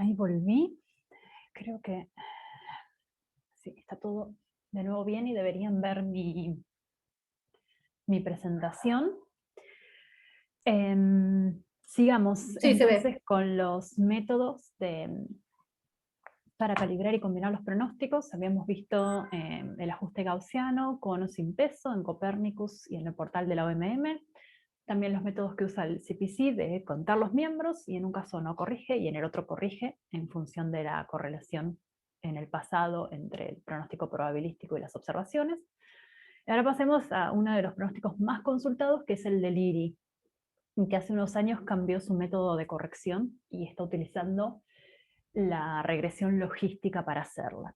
Ahí volví. Creo que sí, está todo de nuevo bien y deberían ver mi presentación. Sigamos Sí, se ve. entonces con los métodos para calibrar y combinar los pronósticos. Habíamos visto el ajuste gaussiano con o sin peso en Copernicus y en el portal de la OMM. También los métodos que usa el CPC de contar los miembros, y en un caso no corrige y en el otro corrige en función de la correlación en el pasado entre el pronóstico probabilístico y las observaciones. Ahora pasemos a uno de los pronósticos más consultados, que es el del IRI, que hace unos años cambió su método de corrección y está utilizando la regresión logística para hacerla.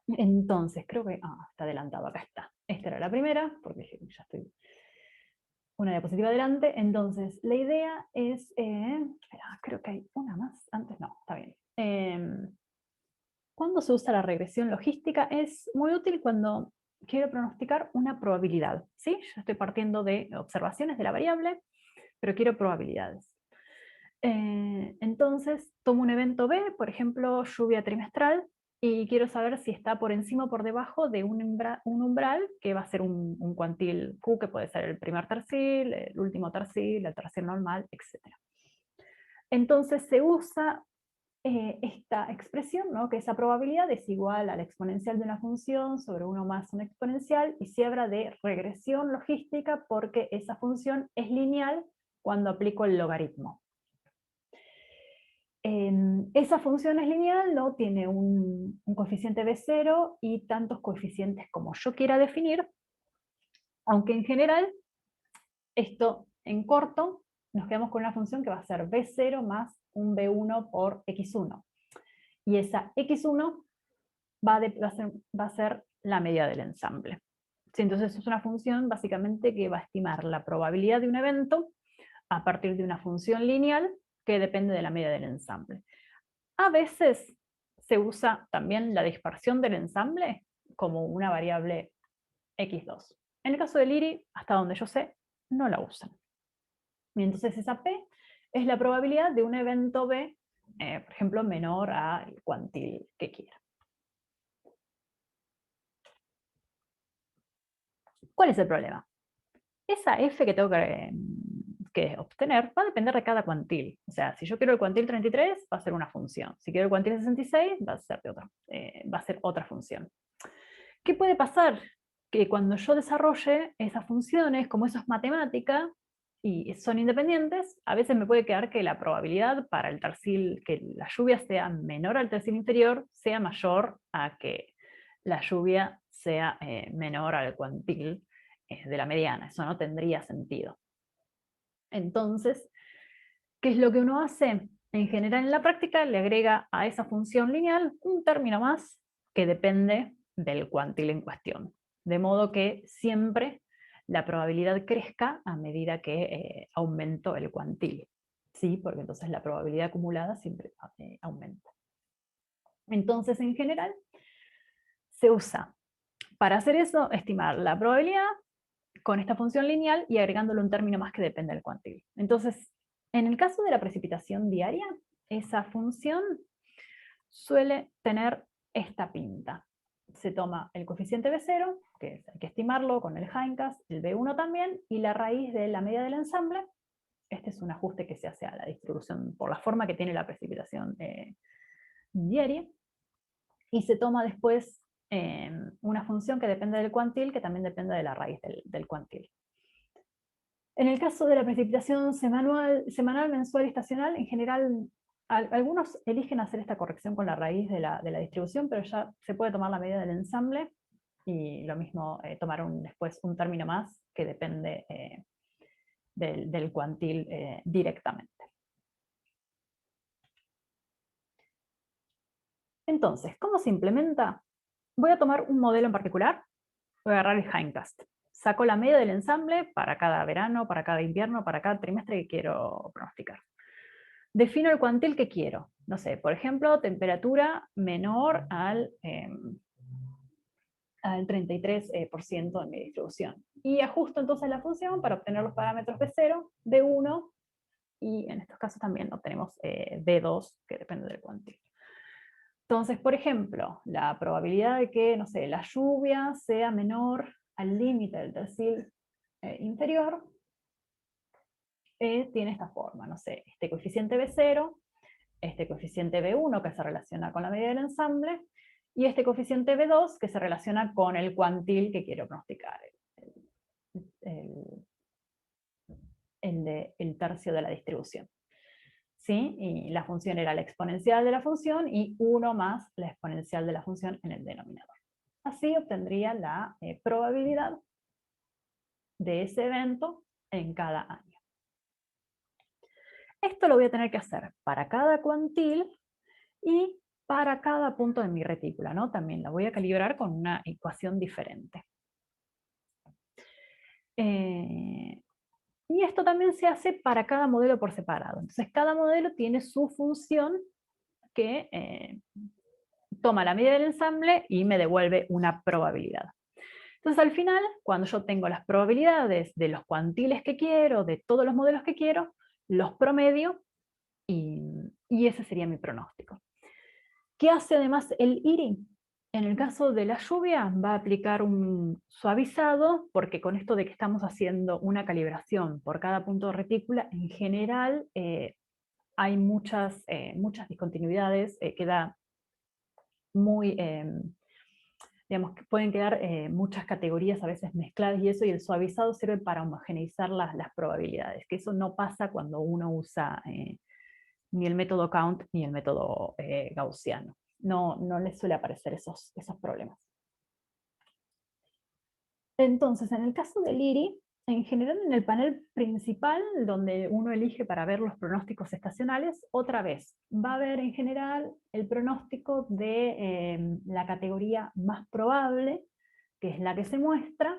Entonces, creo que está adelantado, acá está. Esta era la primera, porque ya estoy una diapositiva adelante. Entonces, la idea es, espera, creo que hay una más, antes no, está bien. ¿Cuándo se usa la regresión logística? Es muy útil cuando quiero pronosticar una probabilidad, ¿sí? Yo estoy partiendo de observaciones de la variable, pero quiero probabilidades. Entonces, tomo un evento B, por ejemplo, lluvia trimestral, y quiero saber si está por encima o por debajo de un umbral, que va a ser un cuantil Q, que puede ser el primer tercil, el último tercil, el tercil normal, etc. Entonces se usa esta expresión, ¿no? Que esa probabilidad es igual a la exponencial de una función sobre 1 más una exponencial, y se habla de regresión logística porque esa función es lineal cuando aplico el logaritmo. Esa función es lineal, ¿no? Tiene un coeficiente B0 y tantos coeficientes como yo quiera definir, aunque en general, esto en corto, nos quedamos con una función que va a ser B0 más un B1 por X1. Y esa X1 va a ser la media del ensamble. Sí, entonces es una función básicamente que va a estimar la probabilidad de un evento a partir de una función lineal que depende de la media del ensamble. A veces se usa también la dispersión del ensamble como una variable x2. En el caso del IRI, hasta donde yo sé, no la usan. Y entonces esa P es la probabilidad de un evento B, por ejemplo, menor al cuantil que quiera. ¿Cuál es el problema? Esa F que tengo que obtener va a depender de cada cuantil. O sea, si yo quiero el cuantil 33, va a ser una función. Si quiero el cuantil 66, va a ser otra función. ¿Qué puede pasar? Que cuando yo desarrolle esas funciones, como eso es matemática y son independientes, a veces me puede quedar que la probabilidad para el tercil, que la lluvia sea menor al tercil inferior, sea mayor a que la lluvia sea menor al cuantil de la mediana. Eso no tendría sentido. Entonces, ¿qué es lo que uno hace? En general, en la práctica, le agrega a esa función lineal un término más que depende del cuantil en cuestión. De modo que siempre la probabilidad crezca a medida que aumento el cuantil. ¿Sí? Porque entonces la probabilidad acumulada siempre aumenta. Entonces, en general, se usa para hacer eso, estimar la probabilidad con esta función lineal y agregándole un término más que depende del cuantil. Entonces, en el caso de la precipitación diaria, esa función suele tener esta pinta. Se toma el coeficiente B0, que hay que estimarlo con el Heincast, el B1 también, y la raíz de la media del ensamble. Este es un ajuste que se hace a la distribución por la forma que tiene la precipitación diaria. Y se toma después una función que depende del cuantil, que también depende de la raíz del cuantil. En el caso de la precipitación semanal, mensual y estacional, en general, algunos eligen hacer esta corrección con la raíz de la distribución, pero ya se puede tomar la medida del ensamble y lo mismo tomar después un término más que depende del cuantil directamente. Entonces, ¿cómo se implementa? Voy a tomar un modelo en particular, voy a agarrar el Heincast. Saco la media del ensamble para cada verano, para cada invierno, para cada trimestre que quiero pronosticar. Defino el cuantil que quiero. No sé, por ejemplo, temperatura menor al 33% en mi distribución. Y ajusto entonces la función para obtener los parámetros B0, B1 y en estos casos también obtenemos B2, que depende del cuantil. Entonces, por ejemplo, la probabilidad de que, no sé, la lluvia sea menor al límite del tercil inferior tiene esta forma, no sé, este coeficiente B0, este coeficiente B1 que se relaciona con la medida del ensamble, y este coeficiente B2 que se relaciona con el cuantil que quiero pronosticar, el tercio de la distribución. ¿Sí? Y la función era la exponencial de la función y 1 más la exponencial de la función en el denominador. Así obtendría la probabilidad de ese evento en cada año. Esto lo voy a tener que hacer para cada cuantil y para cada punto de mi retícula, ¿no? También la voy a calibrar con una ecuación diferente. Y esto también se hace para cada modelo por separado. Entonces, cada modelo tiene su función que toma la medida del ensamble y me devuelve una probabilidad. Entonces, al final, cuando yo tengo las probabilidades de los cuantiles que quiero, de todos los modelos que quiero, los promedio y ese sería mi pronóstico. ¿Qué hace además el IRI? En el caso de la lluvia va a aplicar un suavizado, porque con esto de que estamos haciendo una calibración por cada punto de retícula, en general hay muchas discontinuidades, queda muy, digamos, que pueden quedar muchas categorías a veces mezcladas y eso, y el suavizado sirve para homogeneizar las probabilidades, que eso no pasa cuando uno usa ni el método Count ni el método gaussiano. No les suele aparecer esos problemas. Entonces, en el caso del IRI, en general en el panel principal, donde uno elige para ver los pronósticos estacionales, otra vez, va a ver en general el pronóstico de la categoría más probable, que es la que se muestra,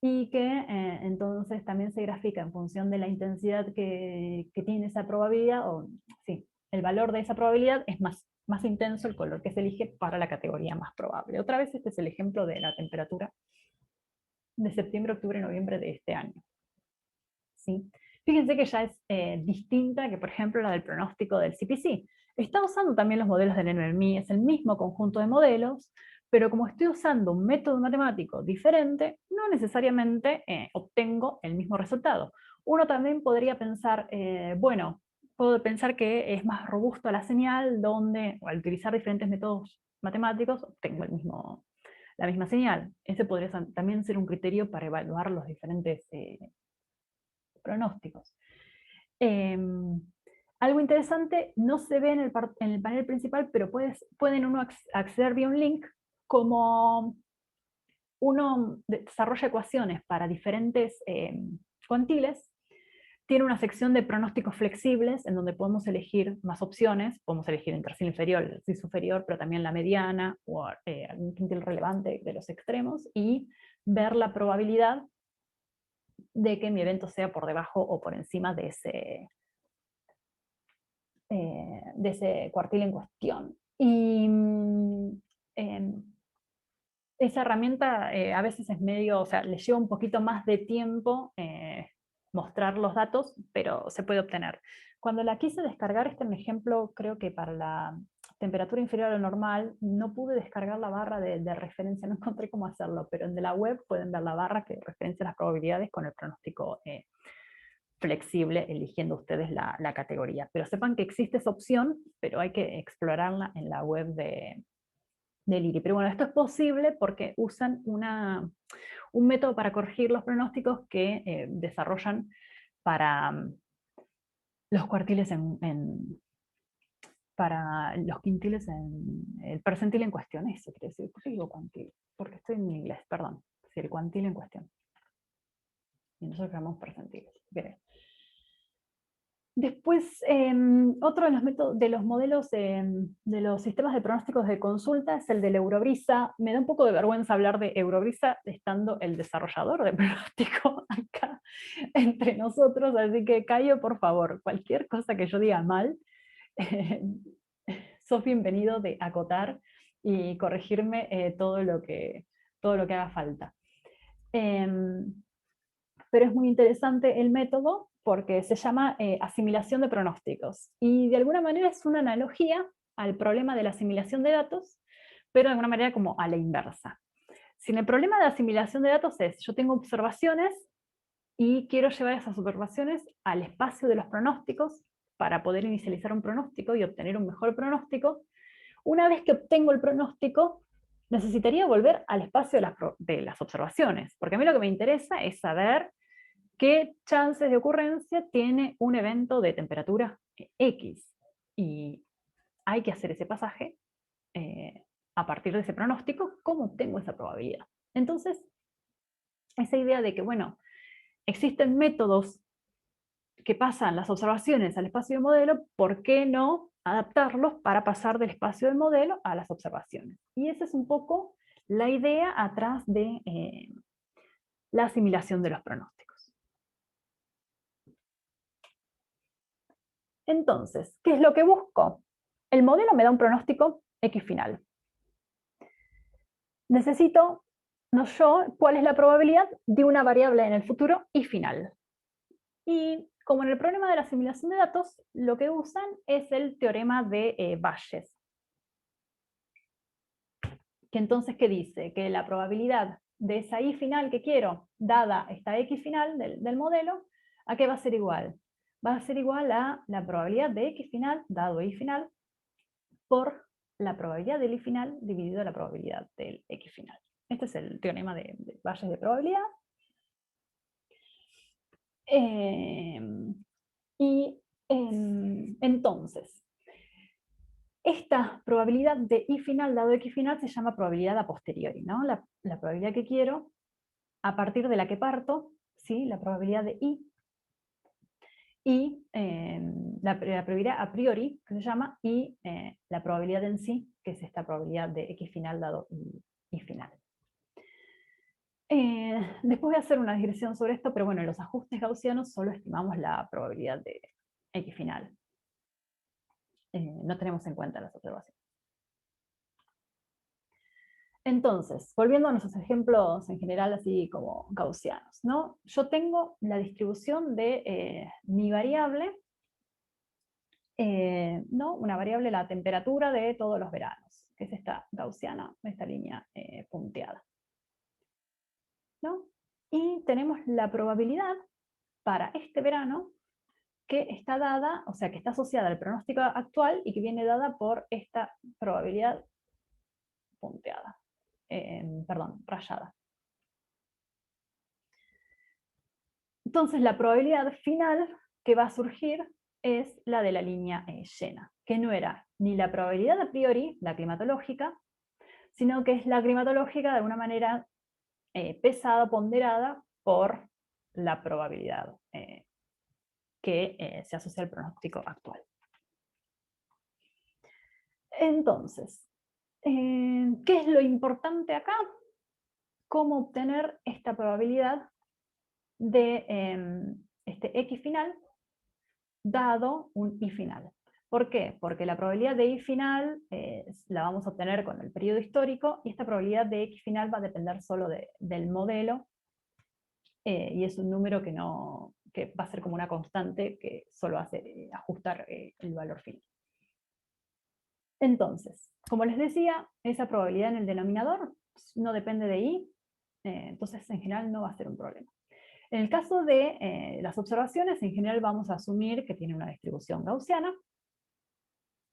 y que entonces también se grafica en función de la intensidad que tiene esa probabilidad, o sí, el valor de esa probabilidad es más intenso el color que se elige para la categoría más probable. Otra vez este es el ejemplo de la temperatura de septiembre, octubre, noviembre de este año. ¿Sí? Fíjense que ya es distinta que, por ejemplo, la del pronóstico del CPC. Está usando también los modelos del NMMI, es el mismo conjunto de modelos, pero como estoy usando un método matemático diferente, no necesariamente obtengo el mismo resultado. Uno también podría pensar, bueno, puedo pensar que es más robusta la señal donde, al utilizar diferentes métodos matemáticos, obtengo la misma señal. Ese podría también ser un criterio para evaluar los diferentes pronósticos. Algo interesante, no se ve en el panel principal, pero pueden uno acceder vía un link, como uno desarrolla ecuaciones para diferentes cuantiles, tiene una sección de pronósticos flexibles en donde podemos elegir más opciones, podemos elegir el tercio inferior, el tercio superior, pero también la mediana o algún quintil relevante de los extremos, y ver la probabilidad de que mi evento sea por debajo o por encima de ese cuartil en cuestión. Y esa herramienta a veces es medio, o sea, le lleva un poquito más de tiempo mostrar los datos, pero se puede obtener. Cuando la quise descargar, este es un ejemplo, creo que para la temperatura inferior a lo normal, no pude descargar la barra de referencia, no encontré cómo hacerlo, pero en de la web pueden ver la barra que referencia las probabilidades con el pronóstico flexible, eligiendo ustedes la categoría. Pero sepan que existe esa opción, pero hay que explorarla en la web del IRI. Pero bueno, esto es posible porque usan un método para corregir los pronósticos que desarrollan para los cuartiles para los quintiles en el percentil en cuestión. Eso quiere decir, ¿por qué digo cuantil? Porque estoy en inglés, perdón. Es el cuantil en cuestión. Y nosotros llamamos percentiles. Bien. Después, otro de los métodos, de los modelos de los sistemas de pronósticos de consulta es el del Eurobrisa. Me da un poco de vergüenza hablar de Eurobrisa estando el desarrollador de pronóstico acá entre nosotros, así que Cayo, por favor, cualquier cosa que yo diga mal, sos bienvenido de acotar y corregirme todo lo que haga falta. Pero es muy interesante el método, porque se llama asimilación de pronósticos. Y de alguna manera es una analogía al problema de la asimilación de datos, pero de alguna manera como a la inversa. Si el problema de asimilación de datos es, yo tengo observaciones y quiero llevar esas observaciones al espacio de los pronósticos para poder inicializar un pronóstico y obtener un mejor pronóstico, una vez que obtengo el pronóstico, necesitaría volver al espacio de las observaciones, porque a mí lo que me interesa es saber qué chances de ocurrencia tiene un evento de temperatura X. Y hay que hacer ese pasaje a partir de ese pronóstico, ¿cómo obtengo esa probabilidad? Entonces, esa idea de que, bueno, existen métodos que pasan las observaciones al espacio del modelo, ¿por qué no adaptarlos para pasar del espacio del modelo a las observaciones? Y esa es un poco la idea atrás de la asimilación de los pronósticos. Entonces, ¿qué es lo que busco? El modelo me da un pronóstico X final. Necesito, no yo, cuál es la probabilidad de una variable en el futuro Y final. Y como en el problema de la asimilación de datos, lo que usan es el teorema de Bayes. Que entonces, ¿qué dice? Que la probabilidad de esa Y final que quiero, dada esta X final del modelo, ¿a qué va a ser igual? Va a ser igual a la probabilidad de X final, dado Y final, por la probabilidad del Y final dividido la probabilidad del X final. Este es el teorema de Bayes de probabilidad. Entonces, esta probabilidad de Y final dado X final se llama probabilidad a posteriori, ¿no? La probabilidad que quiero, a partir de la que parto, ¿sí? La probabilidad de Y, y la probabilidad a priori, que se llama, y la probabilidad en sí, que es esta probabilidad de X final dado Y final. Después voy a hacer una digresión sobre esto, pero bueno, en los ajustes gaussianos solo estimamos la probabilidad de X final. No tenemos en cuenta las observaciones. Entonces, volviendo a nuestros ejemplos en general así como gaussianos, ¿no? Yo tengo la distribución de mi variable, ¿no? Una variable, la temperatura de todos los veranos, que es esta gaussiana, esta línea punteada, ¿no? Y tenemos la probabilidad para este verano que está dada, o sea, que está asociada al pronóstico actual y que viene dada por esta probabilidad punteada, perdón, rayada. Entonces la probabilidad final que va a surgir es la de la línea llena, que no era ni la probabilidad a priori, la climatológica, sino que es la climatológica de alguna manera pesada, ponderada por la probabilidad que se asocia al pronóstico actual. Entonces, ¿qué es lo importante acá? ¿Cómo obtener esta probabilidad de este X final dado un Y final? ¿Por qué? Porque la probabilidad de Y final la vamos a obtener con el periodo histórico y esta probabilidad de X final va a depender solo del modelo y es un número que va a ser como una constante que solo hace ajustar el valor final. Entonces, como les decía, esa probabilidad en el denominador no depende de Y, entonces en general no va a ser un problema. En el caso de las observaciones, en general vamos a asumir que tiene una distribución gaussiana,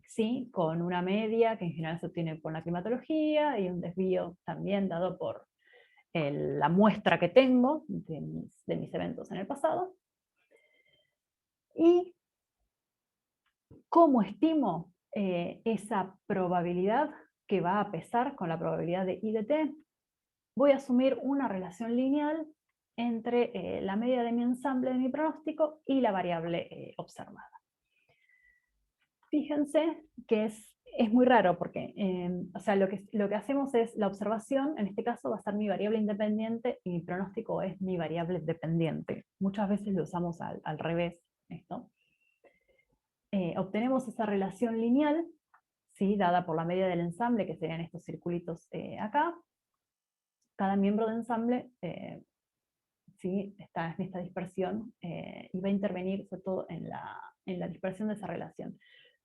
¿sí? Con una media que en general se obtiene por la climatología y un desvío también dado por la muestra que tengo de mis eventos en el pasado. ¿Y cómo estimo esa probabilidad que va a pesar con la probabilidad de I de t? Voy a asumir una relación lineal entre la media de mi ensamble de mi pronóstico y la variable observada. Fíjense que es muy raro porque o sea, lo que hacemos es la observación, en este caso va a ser mi variable independiente y mi pronóstico es mi variable dependiente. Muchas veces lo usamos al revés esto. Obtenemos esa relación lineal, ¿sí? Dada por la media del ensamble, que serían estos circulitos acá. Cada miembro de ensamble ¿sí? Está en esta dispersión y va a intervenir sobre todo en la dispersión de esa relación.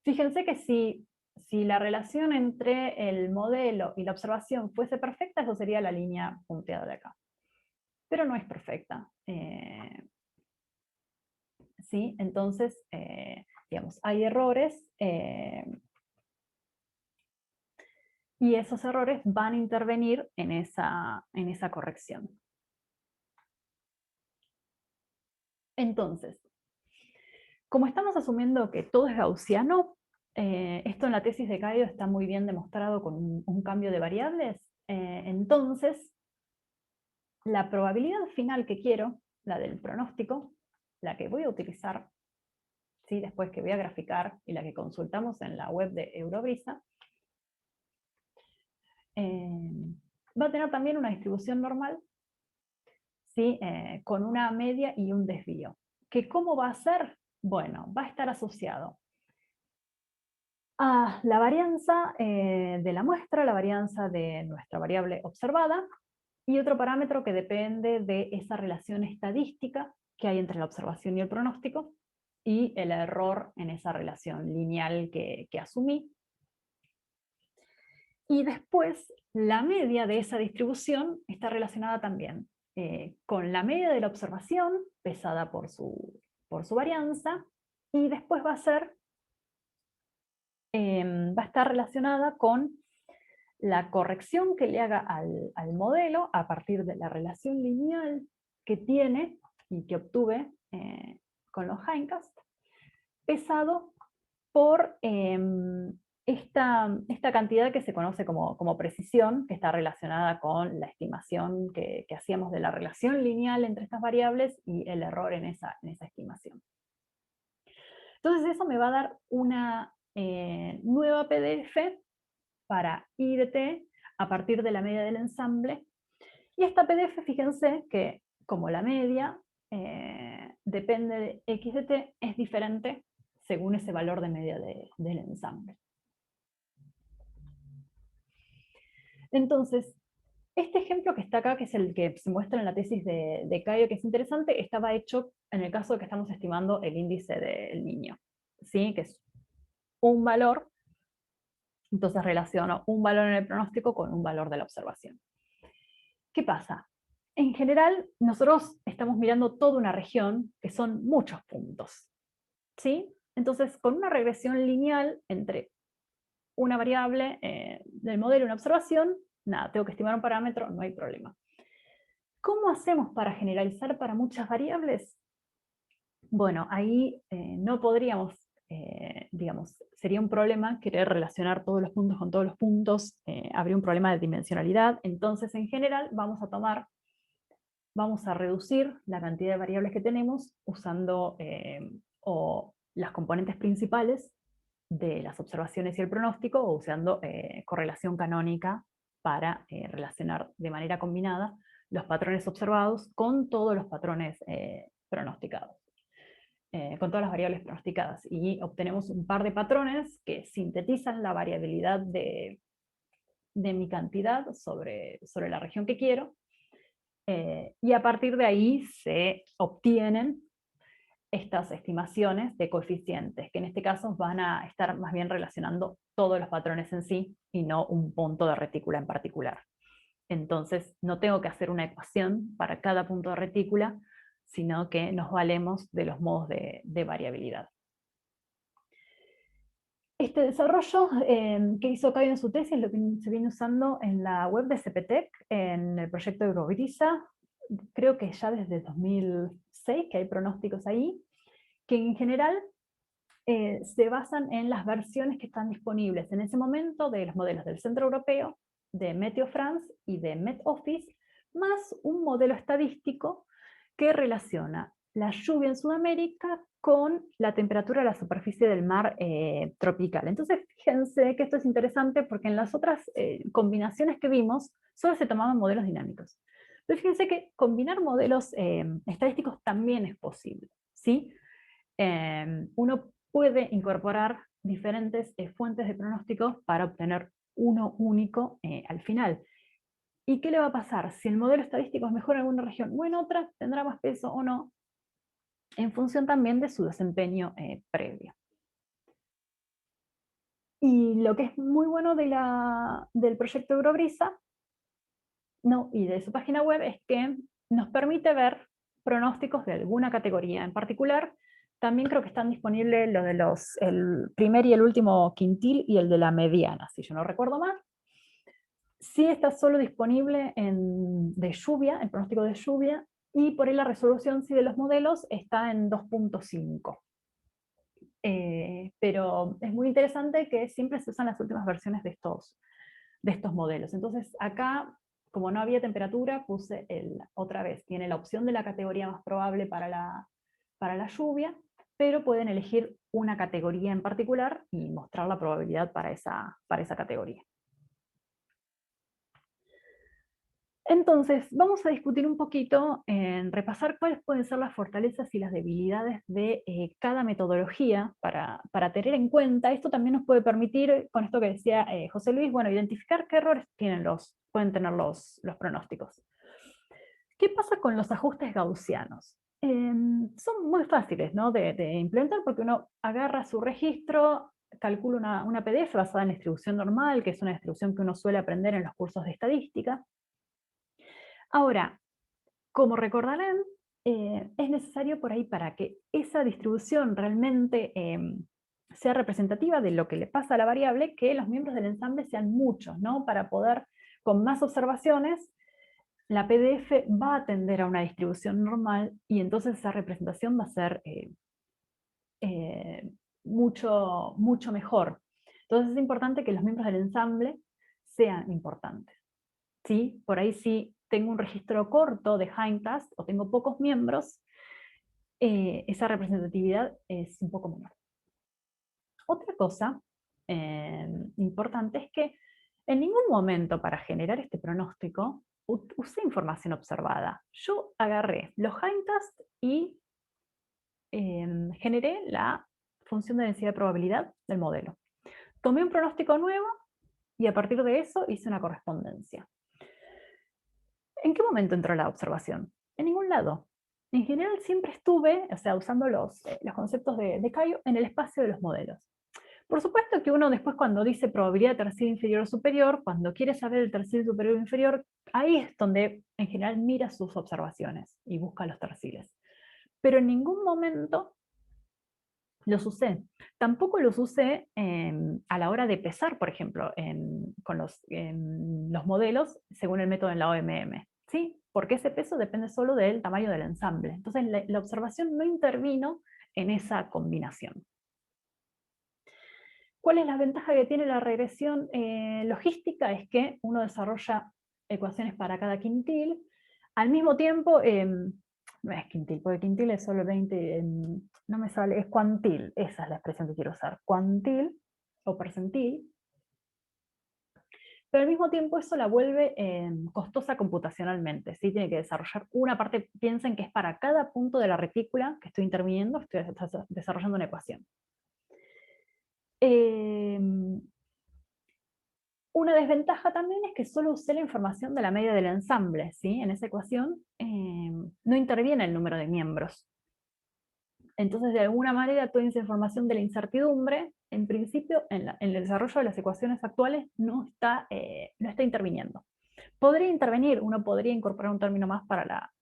Fíjense que si la relación entre el modelo y la observación fuese perfecta, eso sería la línea punteada de acá. Pero no es perfecta. ¿Sí? Entonces, digamos, hay errores y esos errores van a intervenir en esa corrección. Entonces, como estamos asumiendo que todo es gaussiano, esto en la tesis de Caio está muy bien demostrado con un cambio de variables, entonces la probabilidad final que quiero, la del pronóstico, la que voy a utilizar, ¿sí? Después que voy a graficar y la que consultamos en la web de Eurobrisa, va a tener también una distribución normal, ¿sí? Con una media y un desvío. ¿Que cómo va a ser? Bueno, va a estar asociado a la varianza de la muestra, la varianza de nuestra variable observada, y otro parámetro que depende de esa relación estadística que hay entre la observación y el pronóstico, y el error en esa relación lineal que asumí. Y después, la media de esa distribución está relacionada también con la media de la observación, pesada por su varianza, y después va a estar relacionada con la corrección que le haga al modelo a partir de la relación lineal que tiene y que obtuve con los hindcast, pesado por esta cantidad que se conoce como precisión, que está relacionada con la estimación que hacíamos de la relación lineal entre estas variables y el error en esa estimación. Entonces eso me va a dar una nueva PDF para I de t a partir de la media del ensamble. Y esta PDF, fíjense que como la media depende de x de t, es diferente según ese valor de media del ensamble. Entonces, este ejemplo que está acá, que es el que se muestra en la tesis de Caio, que es interesante, estaba hecho en el caso de que estamos estimando el índice del niño, ¿sí? Que es un valor. Entonces relaciono un valor en el pronóstico con un valor de la observación. ¿Qué pasa? En general, nosotros estamos mirando toda una región que son muchos puntos, ¿sí? Entonces, con una regresión lineal entre una variable del modelo y una observación, nada, tengo que estimar un parámetro, no hay problema. ¿Cómo hacemos para generalizar para muchas variables? Bueno, ahí no podríamos, digamos, sería un problema querer relacionar todos los puntos con todos los puntos, habría un problema de dimensionalidad, entonces en general vamos a reducir la cantidad de variables que tenemos usando o las componentes principales de las observaciones y el pronóstico, o usando correlación canónica para relacionar de manera combinada los patrones observados con todos los patrones pronosticados. Con todas las variables pronosticadas, y obtenemos un par de patrones que sintetizan la variabilidad de mi cantidad sobre la región que quiero, y a partir de ahí se obtienen estas estimaciones de coeficientes, que en este caso van a estar más bien relacionando todos los patrones en sí, y no un punto de retícula en particular. Entonces no tengo que hacer una ecuación para cada punto de retícula, sino que nos valemos de los modos de variabilidad. Este desarrollo que hizo Caio en su tesis lo que se viene usando en la web de CPTEC, en el proyecto Eurobrisa, creo que ya desde 2006 que hay pronósticos ahí, que en general se basan en las versiones que están disponibles en ese momento de los modelos del Centro Europeo, de Meteo France y de Met Office, más un modelo estadístico que relaciona la lluvia en Sudamérica con la temperatura de la superficie del mar tropical. Entonces, fíjense que esto es interesante porque en las otras combinaciones que vimos, solo se tomaban modelos dinámicos. Pero fíjense que combinar modelos estadísticos también es posible, ¿sí? Uno puede incorporar diferentes fuentes de pronósticos para obtener uno único al final. ¿Y qué le va a pasar? Si el modelo estadístico es mejor en alguna región o en otra, tendrá más peso o no, en función también de su desempeño previo. Y lo que es muy bueno del proyecto Eurobrisa, no, y de su página web, es que nos permite ver pronósticos de alguna categoría en particular. También creo que están disponibles lo de el primer y el último quintil y el de la mediana, si yo no recuerdo mal. Sí está solo disponible de lluvia, el pronóstico de lluvia, y por ahí la resolución sí de los modelos está en 2.5. Pero es muy interesante que siempre se usan las últimas versiones de estos modelos. Entonces acá, como no había temperatura, puse otra vez, tiene la opción de la categoría más probable para la lluvia, pero pueden elegir una categoría en particular y mostrar la probabilidad para esa categoría. Entonces, vamos a discutir un poquito, repasar cuáles pueden ser las fortalezas y las debilidades de cada metodología para tener en cuenta. Esto también nos puede permitir, con esto que decía José Luis, bueno, identificar qué errores pueden tener los pronósticos. ¿Qué pasa con los ajustes gaussianos? Son muy fáciles, ¿no?, de implementar, porque uno agarra su registro, calcula una PDF basada en distribución normal, que es una distribución que uno suele aprender en los cursos de estadística. Ahora, como recordarán, es necesario por ahí, para que esa distribución realmente sea representativa de lo que le pasa a la variable, que los miembros del ensamble sean muchos, ¿no? Para poder, con más observaciones, la PDF va a tender a una distribución normal, y entonces esa representación va a ser mucho, mucho mejor. Entonces es importante que los miembros del ensamble sean importantes, ¿sí? Por ahí, si tengo un registro corto de hindcast o tengo pocos miembros, esa representatividad es un poco menor. Otra cosa importante es que en ningún momento, para generar este pronóstico, usé información observada. Yo agarré los hindcast y generé la función de densidad de probabilidad del modelo. Tomé un pronóstico nuevo y a partir de eso hice una correspondencia. ¿En qué momento entró la observación? En ningún lado. En general siempre estuve, o sea, usando los conceptos de Cayo en el espacio de los modelos. Por supuesto que uno después, cuando dice probabilidad de tercial inferior o superior, cuando quiere saber el tercial superior o inferior, ahí es donde en general mira sus observaciones y busca los terciles. Pero en ningún momento los usé. Tampoco los usé a la hora de pesar, por ejemplo, con los modelos según el método en la OMM. ¿Sí? Porque ese peso depende solo del tamaño del ensamble. Entonces la observación no intervino en esa combinación. ¿Cuál es la ventaja que tiene la regresión logística? Es que uno desarrolla ecuaciones para cada quintil. Al mismo tiempo, no es quintil, porque quintil es solo 20, no me sale, es cuantil, esa es la expresión que quiero usar, cuantil o percentil. Pero al mismo tiempo eso la vuelve costosa computacionalmente, ¿sí? Tiene que desarrollar una parte, piensen que es para cada punto de la retícula que estoy interviniendo, estoy desarrollando una ecuación. Una desventaja también es que solo usé la información de la media del ensamble, ¿sí? En esa ecuación no interviene el número de miembros. Entonces, de alguna manera, toda esa información de la incertidumbre, en principio, en el desarrollo de las ecuaciones actuales, no está interviniendo. Podría intervenir, uno podría incorporar un término más para la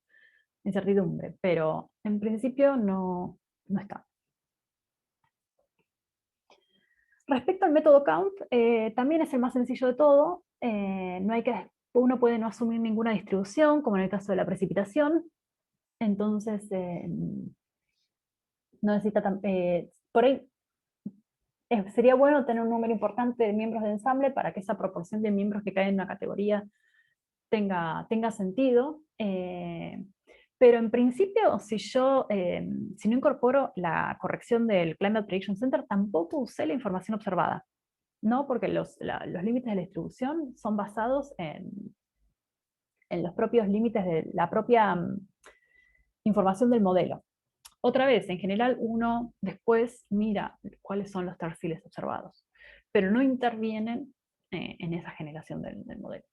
incertidumbre, pero en principio no está. Respecto al método Count, también es el más sencillo de todo. Uno puede no asumir ninguna distribución, como en el caso de la precipitación. Entonces, no necesita por ahí sería bueno tener un número importante de miembros de ensamble para que esa proporción de miembros que caen en una categoría tenga sentido. Pero en principio, si no incorporo la corrección del Climate Prediction Center, tampoco usé la información observada, ¿no? Porque los límites de la distribución son basados en los propios límites de la propia información del modelo. Otra vez, en general, uno después mira cuáles son los terciles observados, pero no intervienen en esa generación del modelo.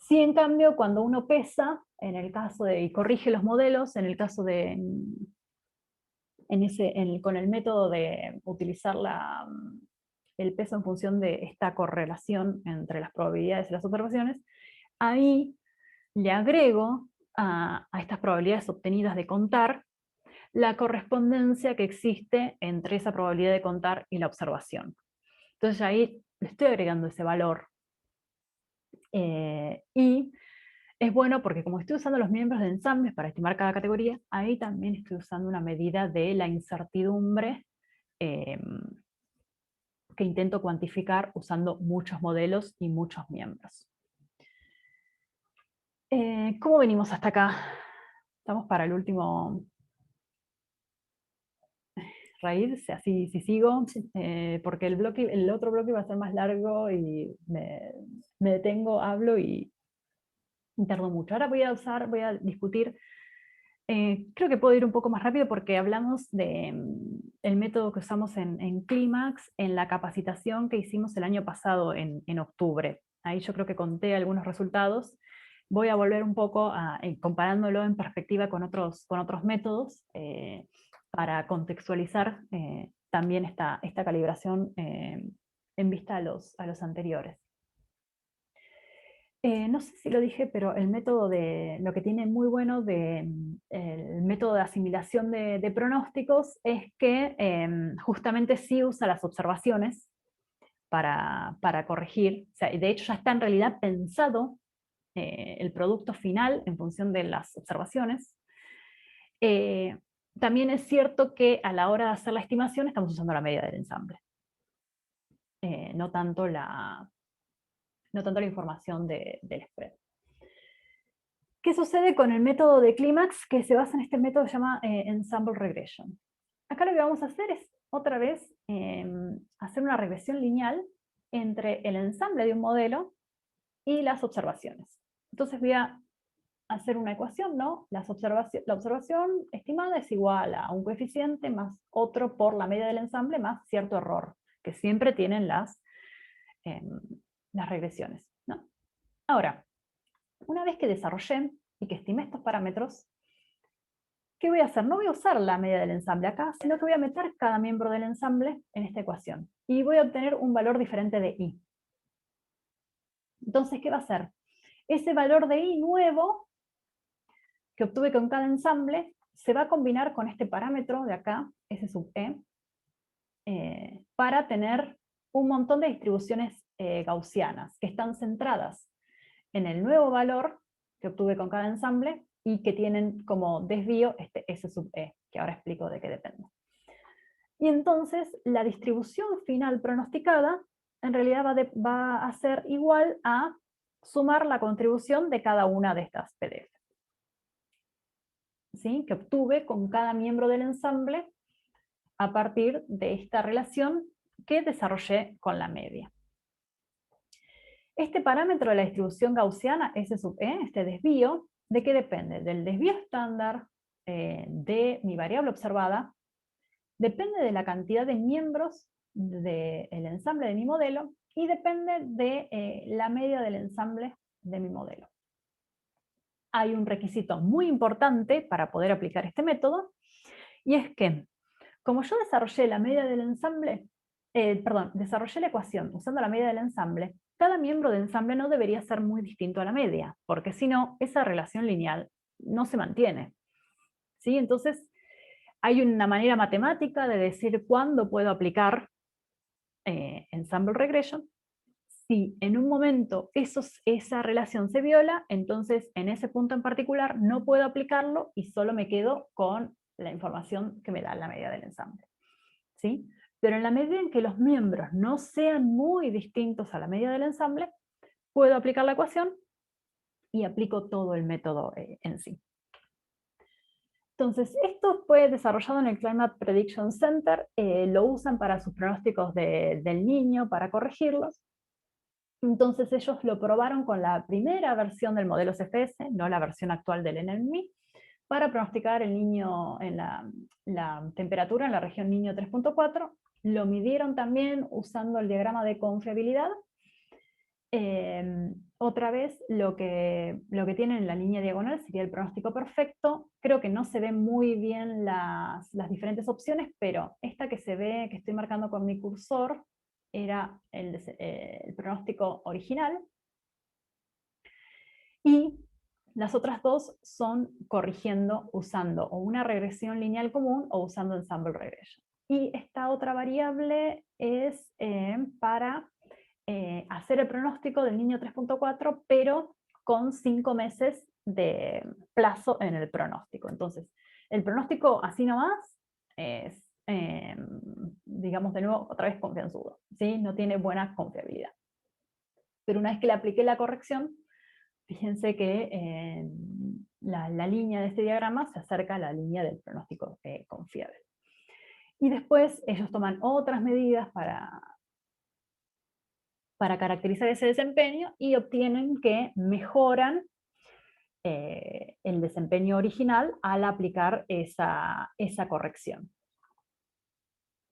Sí, en cambio, cuando uno pesa, en el caso de, y corrige los modelos, en el caso de, con el método de utilizar el peso en función de esta correlación entre las probabilidades y las observaciones, ahí le agrego a estas probabilidades obtenidas de contar la correspondencia que existe entre esa probabilidad de contar y la observación. Entonces ahí le estoy agregando ese valor. Y es bueno porque como estoy usando los miembros de ensambles para estimar cada categoría, ahí también estoy usando una medida de la incertidumbre que intento cuantificar usando muchos modelos y muchos miembros. ¿Cómo venimos hasta acá? Estamos para el último raíz, así si sigo, porque el otro bloque va a ser más largo y me detengo, hablo y tardo mucho. Ahora voy a discutir, creo que puedo ir un poco más rápido porque hablamos de el método que usamos en Clímax, en la capacitación que hicimos el año pasado en octubre. Ahí yo creo que conté algunos resultados. Voy a volver un poco comparándolo en perspectiva con otros métodos, para contextualizar también esta calibración en vista a los anteriores. No sé si lo dije, pero el método lo que tiene muy bueno el método de asimilación de pronósticos es que justamente sí usa las observaciones para corregir. O sea, de hecho ya está en realidad pensado el producto final en función de las observaciones. También es cierto que a la hora de hacer la estimación estamos usando la media del ensamble, no tanto la información del spread. ¿Qué sucede con el método de Clímax que se basa en este método que se llama Ensemble Regression? Acá lo que vamos a hacer es, otra vez, hacer una regresión lineal entre el ensamble de un modelo y las observaciones. Entonces voy a hacer una ecuación, ¿no? La observación estimada es igual a un coeficiente más otro por la media del ensamble más cierto error, que siempre tienen las regresiones, ¿no? Ahora, una vez que desarrollé y que estimé estos parámetros, ¿qué voy a hacer? No voy a usar la media del ensamble acá, sino que voy a meter cada miembro del ensamble en esta ecuación. Y voy a obtener un valor diferente de i. Entonces, ¿qué va a hacer? Ese valor de i nuevo que obtuve con cada ensamble se va a combinar con este parámetro de acá, S sub e, para tener un montón de distribuciones gaussianas que están centradas en el nuevo valor que obtuve con cada ensamble y que tienen como desvío este S sub e, que ahora explico de qué depende. Y entonces la distribución final pronosticada en realidad va a ser igual a sumar la contribución de cada una de estas PDF, ¿sí? Que obtuve con cada miembro del ensamble a partir de esta relación que desarrollé con la media. Este parámetro de la distribución gaussiana, S sub e, este desvío, ¿de qué depende? Del desvío estándar de mi variable observada, depende de la cantidad de miembros del ensamble de mi modelo y depende de la media del ensamble de mi modelo. Hay un requisito muy importante para poder aplicar este método, y es que, como yo desarrollé la media del ensamble, desarrollé la ecuación usando la media del ensamble, cada miembro del ensamble no debería ser muy distinto a la media, porque si no, esa relación lineal no se mantiene, ¿sí? Entonces, hay una manera matemática de decir cuándo puedo aplicar Ensemble Regression. Si en un momento esa relación se viola, entonces en ese punto en particular no puedo aplicarlo y solo me quedo con la información que me da la media del ensamble, ¿sí? Pero en la medida en que los miembros no sean muy distintos a la media del ensamble, puedo aplicar la ecuación y aplico todo el método en sí. Entonces, esto fue desarrollado en el Climate Prediction Center, lo usan para sus pronósticos del niño, para corregirlos. Entonces ellos lo probaron con la primera versión del modelo CFS, no la versión actual del NMMI, para pronosticar el niño en la temperatura en la región niño 3.4. Lo midieron también usando el diagrama de confiabilidad Otra vez, lo que tienen en la línea diagonal sería el pronóstico perfecto. Creo que no se ven muy bien las diferentes opciones, pero esta que se ve, que estoy marcando con mi cursor, era el pronóstico original. Y las otras dos son corrigiendo usando o una regresión lineal común o usando ensemble regression. Y esta otra variable es para hacer el pronóstico del niño 3.4, pero con 5 meses de plazo en el pronóstico. Entonces, el pronóstico así nomás es, digamos de nuevo, otra vez confianzudo, ¿sí? No tiene buena confiabilidad. Pero una vez que le apliqué la corrección, fíjense que la línea de este diagrama se acerca a la línea del pronóstico confiable. Y después ellos toman otras medidas para caracterizar ese desempeño y obtienen que mejoran el desempeño original al aplicar esa corrección.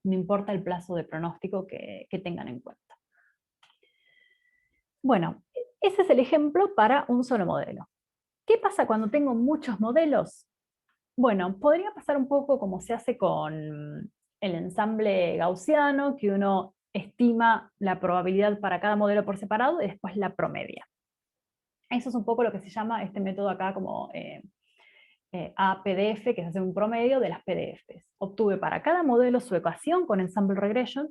No importa el plazo de pronóstico que tengan en cuenta. Bueno, ese es el ejemplo para un solo modelo. ¿Qué pasa cuando tengo muchos modelos? Bueno, podría pasar un poco como se hace con el ensamble gaussiano, que uno estima la probabilidad para cada modelo por separado y después la promedia. Eso es un poco lo que se llama este método acá como APDF, que es hacer un promedio de las PDFs. Obtuve para cada modelo su ecuación con ensemble regression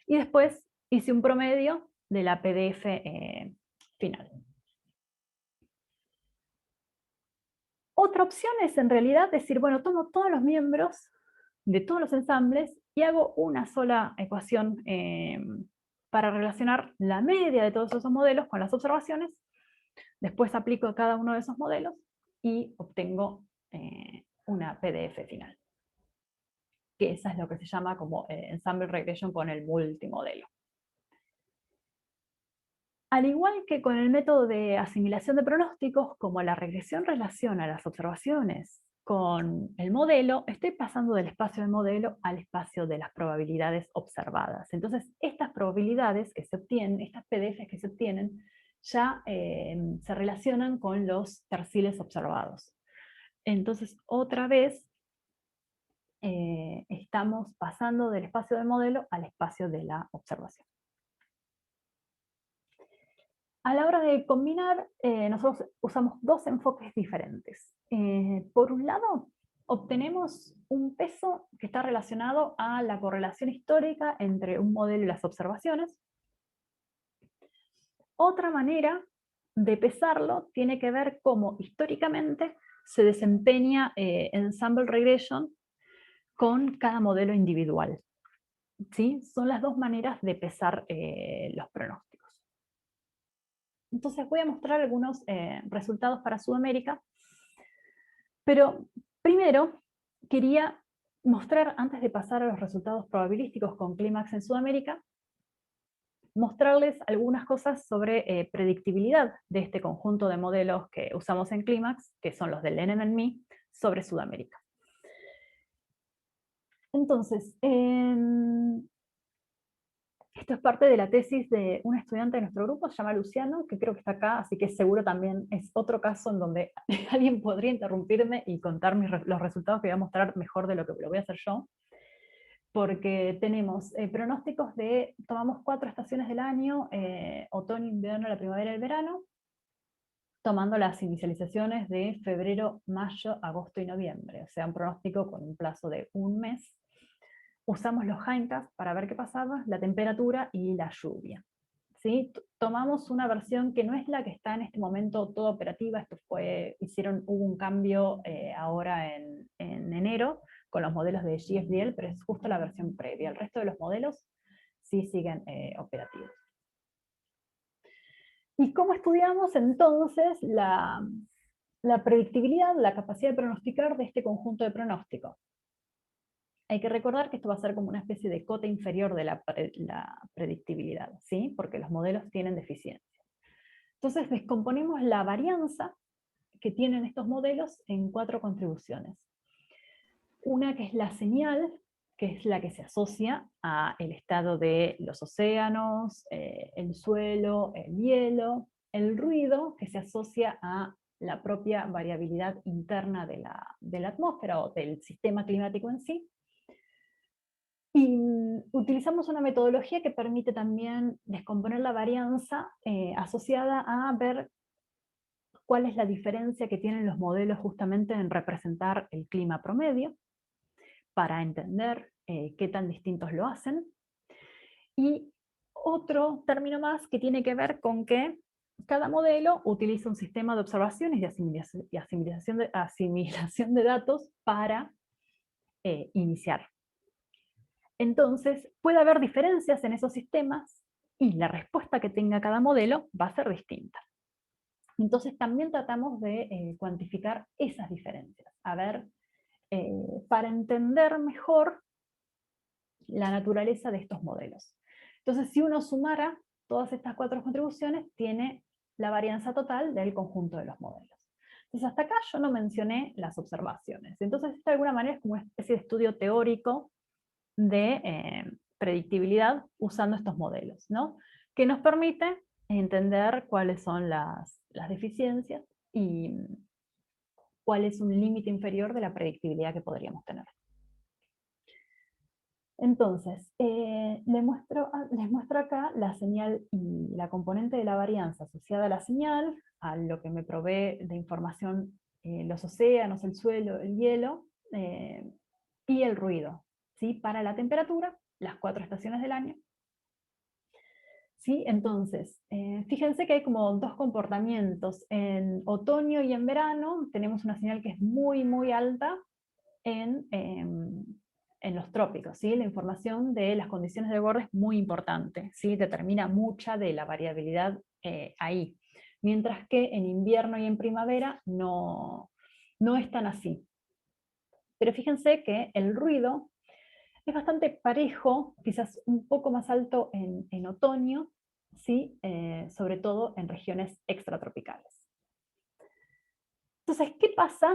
y después hice un promedio de la PDF final. Otra opción es en realidad decir, bueno, tomo todos los miembros de todos los ensambles y hago una sola ecuación para relacionar la media de todos esos modelos con las observaciones. Después aplico cada uno de esos modelos y obtengo una PDF final. Que esa es lo que se llama como ensemble regression con el multimodelo. Al igual que con el método de asimilación de pronósticos, como la regresión relaciona las observaciones con el modelo, estoy pasando del espacio del modelo al espacio de las probabilidades observadas. Entonces, estas probabilidades que se obtienen, estas PDFs que se obtienen, ya se relacionan con los terciles observados. Entonces, otra vez, estamos pasando del espacio del modelo al espacio de la observación. A la hora de combinar, nosotros usamos dos enfoques diferentes. Por un lado, obtenemos un peso que está relacionado a la correlación histórica entre un modelo y las observaciones. Otra manera de pesarlo tiene que ver cómo históricamente se desempeña ensemble regression con cada modelo individual. ¿Sí? Son las dos maneras de pesar los pronósticos. Entonces voy a mostrar algunos resultados para Sudamérica, pero primero quería mostrar, antes de pasar a los resultados probabilísticos con Clímax en Sudamérica, mostrarles algunas cosas sobre predictibilidad de este conjunto de modelos que usamos en Clímax, que son los del NNME, sobre Sudamérica. Entonces, esto es parte de la tesis de un estudiante de nuestro grupo, se llama Luciano, que creo que está acá, así que seguro también es otro caso en donde alguien podría interrumpirme y contar los resultados que voy a mostrar mejor de lo que lo voy a hacer yo. Porque tenemos pronósticos tomamos 4 estaciones del año, otoño, invierno, la primavera y el verano, tomando las inicializaciones de febrero, mayo, agosto y noviembre, o sea, un pronóstico con un plazo de un mes. Usamos los hindcast para ver qué pasaba, la temperatura y la lluvia. ¿Sí? Tomamos una versión que no es la que está en este momento toda operativa, hubo un cambio ahora en enero con los modelos de GFDL, pero es justo la versión previa. El resto de los modelos sí siguen operativos. ¿Y cómo estudiamos entonces la predictibilidad, la capacidad de pronosticar de este conjunto de pronósticos? Hay que recordar que esto va a ser como una especie de cota inferior de la predictibilidad, ¿sí? Porque los modelos tienen deficiencias. Entonces descomponemos la varianza que tienen estos modelos en 4 contribuciones. Una que es la señal que es la que se asocia al estado de los océanos, el suelo, el hielo, el ruido, que se asocia a la propia variabilidad interna de la atmósfera o del sistema climático en sí. Y utilizamos una metodología que permite también descomponer la varianza asociada a ver cuál es la diferencia que tienen los modelos justamente en representar el clima promedio, para entender qué tan distintos lo hacen. Y otro término más que tiene que ver con que cada modelo utiliza un sistema de observaciones y asimilación de datos para iniciar. Entonces, puede haber diferencias en esos sistemas y la respuesta que tenga cada modelo va a ser distinta. Entonces, también tratamos de cuantificar esas diferencias, a ver, para entender mejor la naturaleza de estos modelos. Entonces, si uno sumara todas estas 4 contribuciones, tiene la varianza total del conjunto de los modelos. Entonces, hasta acá yo no mencioné las observaciones. Entonces, de alguna manera es como una especie de estudio teórico de predictibilidad usando estos modelos, ¿no? Que nos permite entender cuáles son las deficiencias y cuál es un límite inferior de la predictibilidad que podríamos tener. Entonces, les muestro acá la señal y la componente de la varianza asociada a la señal, a lo que me provee de información los océanos, el suelo, el hielo, y el ruido, ¿sí? Para la temperatura, las 4 estaciones del año. ¿Sí? Entonces, fíjense que hay como 2 comportamientos. En otoño y en verano tenemos una señal que es muy, muy alta en los trópicos, ¿sí? La información de las condiciones de borde es muy importante, ¿sí? Determina mucha de la variabilidad ahí. Mientras que en invierno y en primavera no es tan así. Pero fíjense que el ruido es bastante parejo, quizás un poco más alto en otoño, ¿sí? Sobre todo en regiones extratropicales. Entonces, ¿qué pasa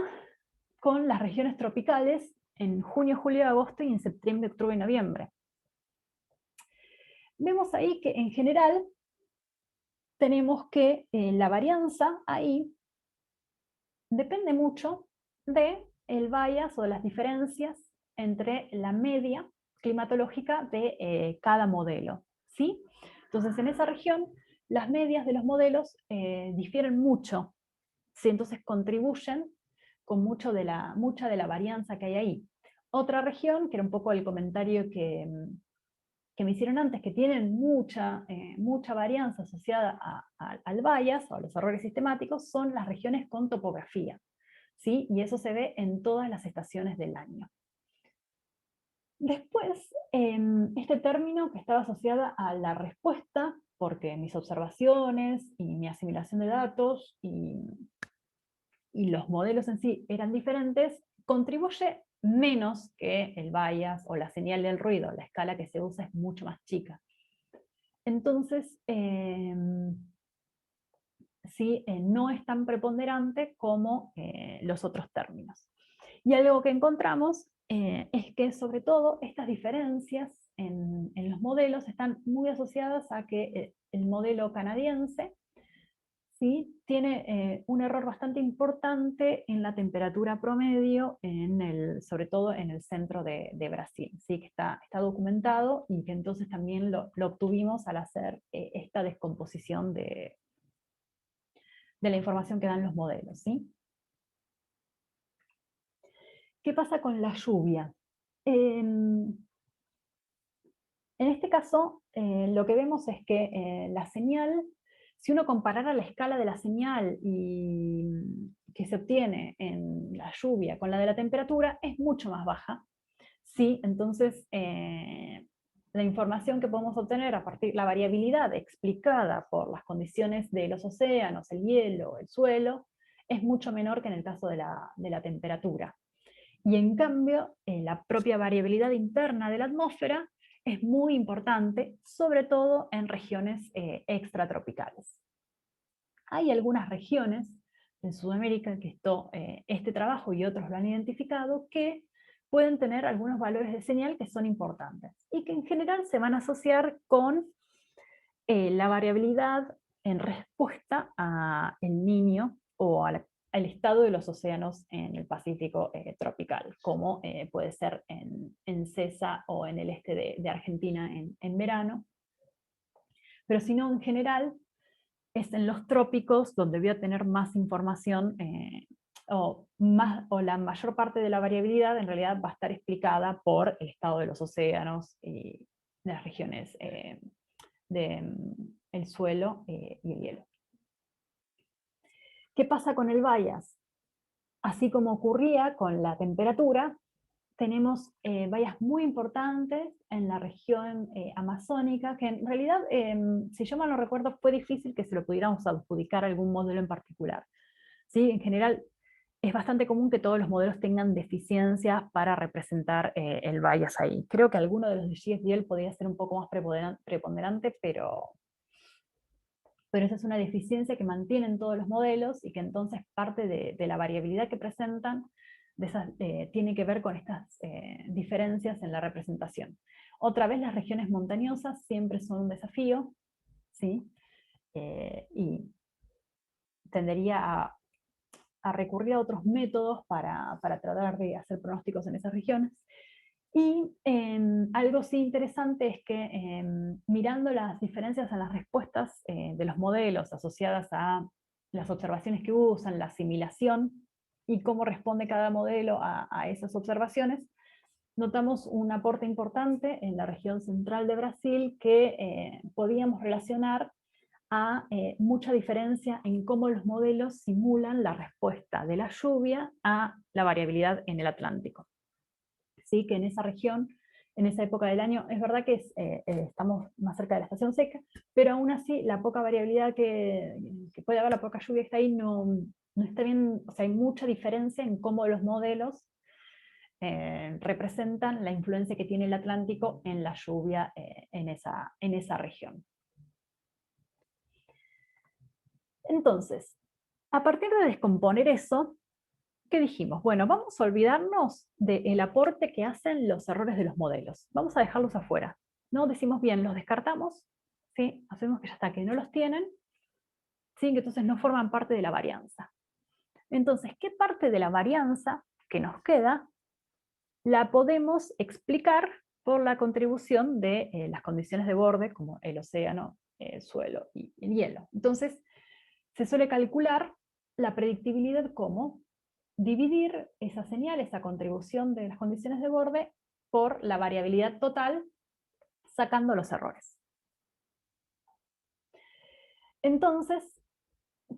con las regiones tropicales en junio, julio, agosto y en septiembre, octubre y noviembre? Vemos ahí que en general tenemos que la varianza ahí depende mucho del bias o de las diferencias entre la media climatológica de cada modelo, ¿sí? Entonces en esa región las medias de los modelos difieren mucho, ¿sí? Entonces contribuyen con mucha de la varianza que hay ahí. Otra región, que era un poco el comentario que me hicieron antes, que tienen mucha varianza asociada al bias o a los errores sistemáticos, son las regiones con topografía, ¿sí? Y eso se ve en todas las estaciones del año. Después, este término que estaba asociado a la respuesta, porque mis observaciones y mi asimilación de datos y los modelos en sí eran diferentes, contribuye menos que el bias o la señal del ruido. La escala que se usa es mucho más chica. Entonces, sí, no es tan preponderante como los otros términos. Y algo que encontramos es que sobre todo estas diferencias en los modelos están muy asociadas a que el modelo canadiense, ¿sí? Tiene un error bastante importante en la temperatura promedio, sobre todo en el centro de Brasil, ¿sí? Que está documentado y que entonces también lo obtuvimos al hacer esta descomposición de la información que dan los modelos, ¿sí? ¿Qué pasa con la lluvia? En este caso, lo que vemos es que la señal, si uno comparara la escala de la señal que se obtiene en la lluvia con la de la temperatura, es mucho más baja. ¿Sí? Entonces, la información que podemos obtener a partir de la variabilidad explicada por las condiciones de los océanos, el hielo, el suelo, es mucho menor que en el caso de la temperatura. Y en cambio, la propia variabilidad interna de la atmósfera es muy importante, sobre todo en regiones extratropicales. Hay algunas regiones en Sudamérica que este trabajo y otros lo han identificado, que pueden tener algunos valores de señal que son importantes y que en general se van a asociar con la variabilidad en respuesta a El Niño o al estado de los océanos en el Pacífico tropical, como puede ser en CESA o en el este de Argentina en verano. Pero si no, en general, es en los trópicos donde voy a tener más información o la mayor parte de la variabilidad en realidad va a estar explicada por el estado de los océanos y de las regiones del suelo y el hielo. ¿Qué pasa con el bias? Así como ocurría con la temperatura, tenemos vallas muy importantes en la región amazónica, que en realidad, si yo mal no recuerdo, fue difícil que se lo pudiéramos adjudicar a algún modelo en particular. ¿Sí? En general, es bastante común que todos los modelos tengan deficiencias para representar el bias ahí. Creo que alguno de los de GSDL podría ser un poco más preponderante, pero esa es una deficiencia que mantienen todos los modelos y que entonces parte de la variabilidad que presentan tiene que ver con estas diferencias en la representación. Otra vez, las regiones montañosas siempre son un desafío, ¿sí? Y tendería a recurrir a otros métodos para tratar de hacer pronósticos en esas regiones. Y algo sí interesante es que mirando las diferencias en las respuestas de los modelos asociadas a las observaciones que usan, la asimilación y cómo responde cada modelo a esas observaciones, notamos un aporte importante en la región central de Brasil que podíamos relacionar a mucha diferencia en cómo los modelos simulan la respuesta de la lluvia a la variabilidad en el Atlántico. Sí, que en esa región, en esa época del año, es verdad que estamos más cerca de la estación seca, pero aún así la poca variabilidad que puede haber, la poca lluvia que está ahí, no está bien, o sea, hay mucha diferencia en cómo los modelos representan la influencia que tiene el Atlántico en la lluvia en esa región. Entonces, a partir de descomponer eso, ¿qué dijimos? Bueno, vamos a olvidarnos del aporte que hacen los errores de los modelos. Vamos a dejarlos afuera. No decimos bien, los descartamos, ¿sí? Hacemos que ya está, que no los tienen, ¿sí? Que entonces no forman parte de la varianza. Entonces, ¿qué parte de la varianza que nos queda la podemos explicar por la contribución de las condiciones de borde, como el océano, el suelo y el hielo? Entonces, se suele calcular la predictibilidad como dividir esa señal, esa contribución de las condiciones de borde, por la variabilidad total, sacando los errores. Entonces,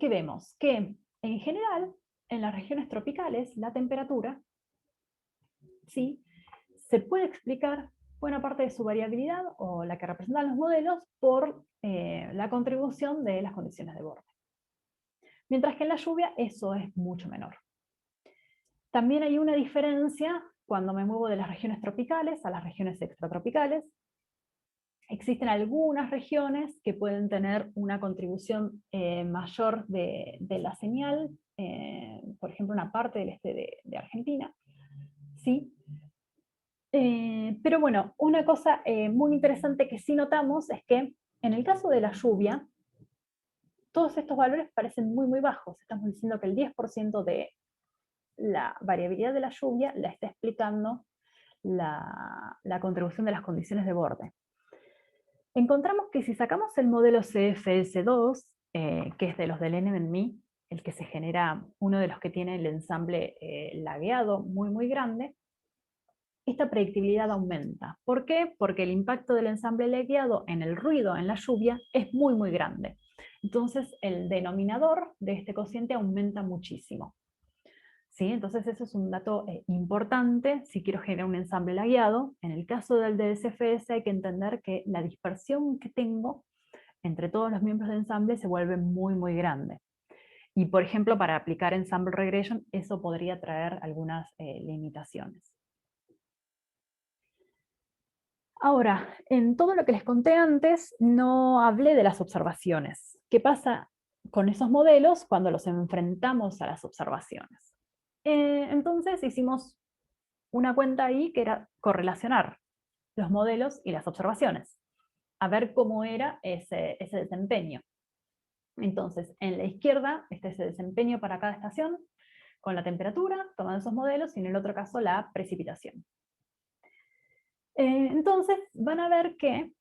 ¿qué vemos? Que en general, en las regiones tropicales, la temperatura, sí, se puede explicar buena parte de su variabilidad, o la que representan los modelos, por la contribución de las condiciones de borde. Mientras que en la lluvia eso es mucho menor. También hay una diferencia cuando me muevo de las regiones tropicales a las regiones extratropicales. Existen algunas regiones que pueden tener una contribución mayor de la señal, por ejemplo, una parte del este de Argentina, ¿sí? Pero bueno, una cosa muy interesante que sí notamos es que en el caso de la lluvia, todos estos valores parecen muy, muy bajos. Estamos diciendo que el 10% de la variabilidad de la lluvia la está explicando la contribución de las condiciones de borde. Encontramos que si sacamos el modelo CFS2, que es de los del NMMI, el que se genera, uno de los que tiene el ensamble lagueado muy, muy grande, esta predictibilidad aumenta. ¿Por qué? Porque el impacto del ensamble lagueado en el ruido, en la lluvia, es muy, muy grande. Entonces el denominador de este cociente aumenta muchísimo. ¿Sí? Entonces eso es un dato importante si quiero generar un ensamble lagueado. En el caso del DSFS hay que entender que la dispersión que tengo entre todos los miembros del ensamble se vuelve muy, muy grande. Y por ejemplo, para aplicar ensemble regression, eso podría traer algunas limitaciones. Ahora, en todo lo que les conté antes, no hablé de las observaciones. ¿Qué pasa con esos modelos cuando los enfrentamos a las observaciones? Entonces hicimos una cuenta ahí que era correlacionar los modelos y las observaciones, a ver cómo era ese desempeño. Entonces, en la izquierda está ese desempeño para cada estación, con la temperatura, tomando esos modelos, y en el otro caso la precipitación. Entonces, van a ver que,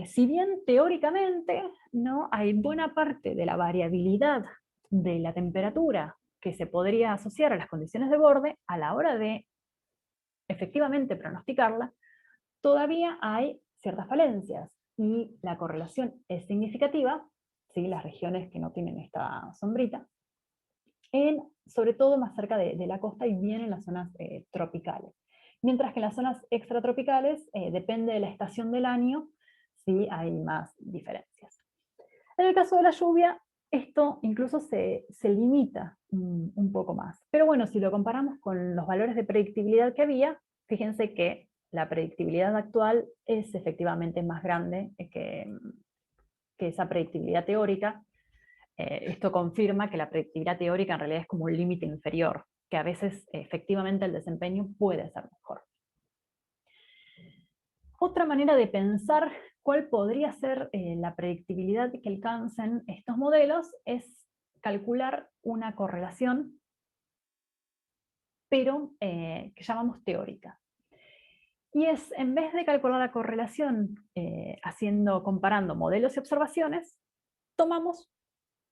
si bien teóricamente no hay buena parte de la variabilidad de la temperatura que se podría asociar a las condiciones de borde, a la hora de efectivamente pronosticarla, todavía hay ciertas falencias y la correlación es significativa, ¿sí? Las regiones que no tienen esta sombrita, sobre todo más cerca de la costa y bien en las zonas tropicales. Mientras que en las zonas extratropicales, depende de la estación del año, sí hay más diferencias. En el caso de la lluvia, esto incluso se limita un poco más. Pero bueno, si lo comparamos con los valores de predictibilidad que había, fíjense que la predictibilidad actual es efectivamente más grande que esa predictibilidad teórica. Esto confirma que la predictibilidad teórica en realidad es como un límite inferior, que a veces efectivamente el desempeño puede ser mejor. Otra manera de pensar cuál podría ser la predictibilidad que alcancen estos modelos es calcular una correlación, pero que llamamos teórica. Y es, en vez de calcular la correlación comparando modelos y observaciones, tomamos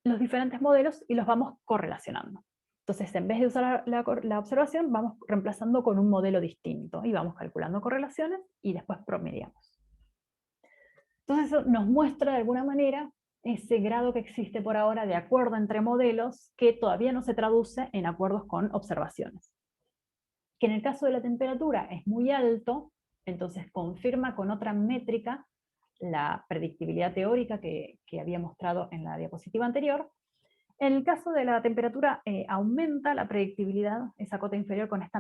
los diferentes modelos y los vamos correlacionando. Entonces, en vez de usar la observación, vamos reemplazando con un modelo distinto y vamos calculando correlaciones y después promediamos. Entonces, eso nos muestra de alguna manera ese grado que existe por ahora de acuerdo entre modelos que todavía no se traduce en acuerdos con observaciones. Que en el caso de la temperatura es muy alto, entonces confirma con otra métrica la predictibilidad teórica que había mostrado en la diapositiva anterior. En el caso de la temperatura, aumenta la predictibilidad, esa cota inferior con esta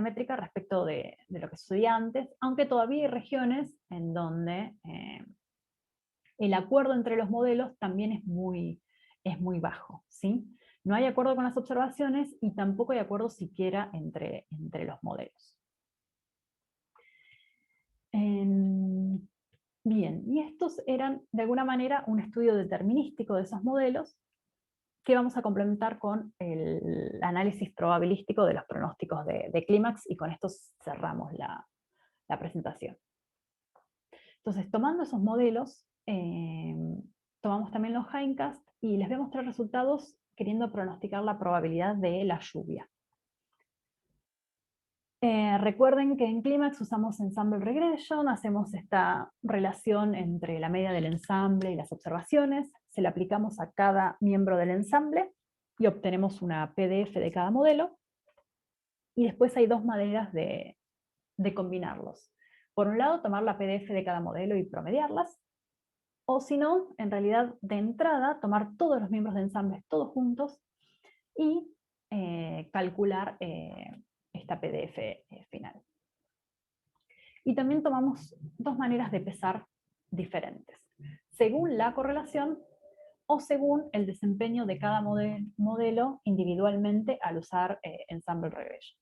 métrica respecto de lo que sucedía antes, aunque todavía hay regiones en donde el acuerdo entre los modelos también es muy bajo, ¿sí? No hay acuerdo con las observaciones y tampoco hay acuerdo siquiera entre los modelos. Bien, y estos eran de alguna manera un estudio determinístico de esos modelos que vamos a complementar con el análisis probabilístico de los pronósticos de clímax, y con esto cerramos la presentación. Entonces, tomando esos modelos, tomamos también los hindcast y les voy a mostrar resultados queriendo pronosticar la probabilidad de la lluvia. Recuerden que en Clímax usamos Ensemble Regression, hacemos esta relación entre la media del ensamble y las observaciones, se la aplicamos a cada miembro del ensamble y obtenemos una PDF de cada modelo, y después hay dos maneras de combinarlos. Por un lado, tomar la PDF de cada modelo y promediarlas, o si no, en realidad de entrada, tomar todos los miembros de ensambles todos juntos y calcular esta PDF final. Y también tomamos dos maneras de pesar diferentes, según la correlación o según el desempeño de cada modelo individualmente al usar Ensemble Regression.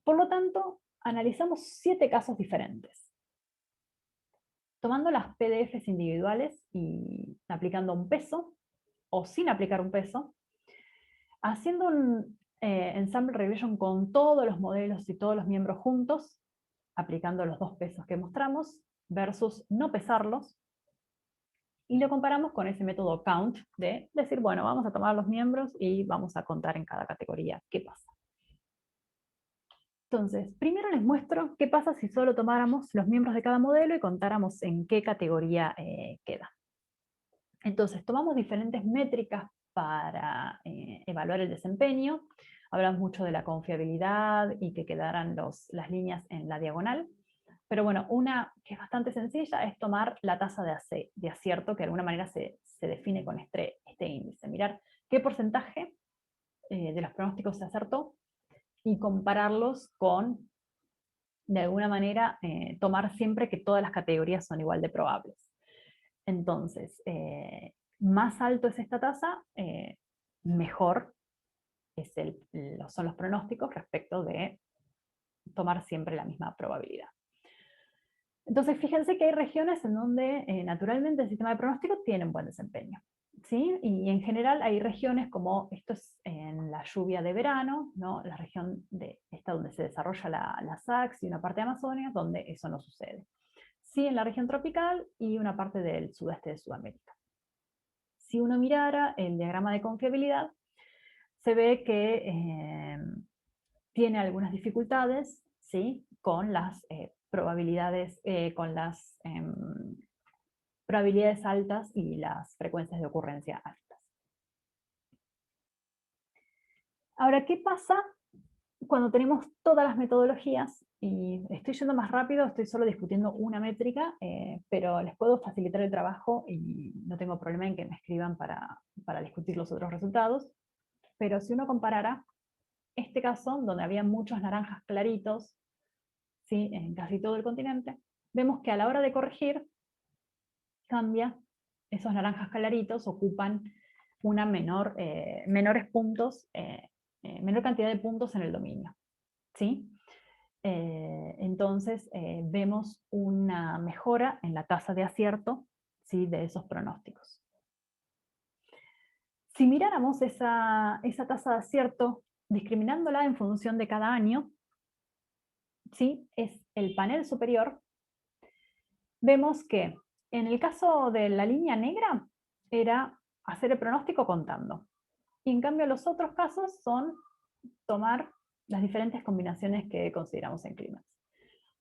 Por lo tanto, analizamos 7 casos diferentes. Tomando las PDFs individuales y aplicando un peso, o sin aplicar un peso, haciendo un Ensemble Regression con todos los modelos y todos los miembros juntos, aplicando los 2 pesos que mostramos, versus no pesarlos, y lo comparamos con ese método count, de decir, bueno, vamos a tomar los miembros y vamos a contar en cada categoría qué pasa. Entonces, primero les muestro qué pasa si solo tomáramos los miembros de cada modelo y contáramos en qué categoría queda. Entonces, tomamos diferentes métricas para evaluar el desempeño. Hablamos mucho de la confiabilidad y que quedaran las líneas en la diagonal. Pero bueno, una que es bastante sencilla es tomar la tasa de acierto, que de alguna manera se define con este índice. Mirar qué porcentaje de los pronósticos se acertó y compararlos con, de alguna manera, tomar siempre que todas las categorías son igual de probables. Entonces, más alto es esta tasa, mejor son los pronósticos respecto de tomar siempre la misma probabilidad. Entonces, fíjense que hay regiones en donde naturalmente el sistema de pronóstico tiene un buen desempeño, ¿sí? Y en general hay regiones como, esto es en la lluvia de verano, ¿no? La región de esta donde se desarrolla la Sax y una parte de Amazonia, donde eso no sucede. Sí, en la región tropical y una parte del sudeste de Sudamérica. Si uno mirara el diagrama de confiabilidad, se ve que tiene algunas dificultades, ¿sí? Con las probabilidades, probabilidades altas y las frecuencias de ocurrencia altas. Ahora, ¿qué pasa cuando tenemos todas las metodologías? Y estoy yendo más rápido, estoy solo discutiendo una métrica, pero les puedo facilitar el trabajo y no tengo problema en que me escriban para discutir los otros resultados. Pero si uno comparara este caso, donde había muchos naranjas claritos, ¿sí? En casi todo el continente, vemos que a la hora de corregir, cambia, esos naranjas claritos ocupan una menores puntos, menor cantidad de puntos en el dominio, ¿sí? Entonces vemos una mejora en la tasa de acierto, ¿sí? De esos pronósticos. Si miráramos esa tasa de acierto discriminándola en función de cada año, ¿sí? Es el panel superior, vemos que en el caso de la línea negra era hacer el pronóstico contando. Y en cambio los otros casos son tomar las diferentes combinaciones que consideramos en Climax.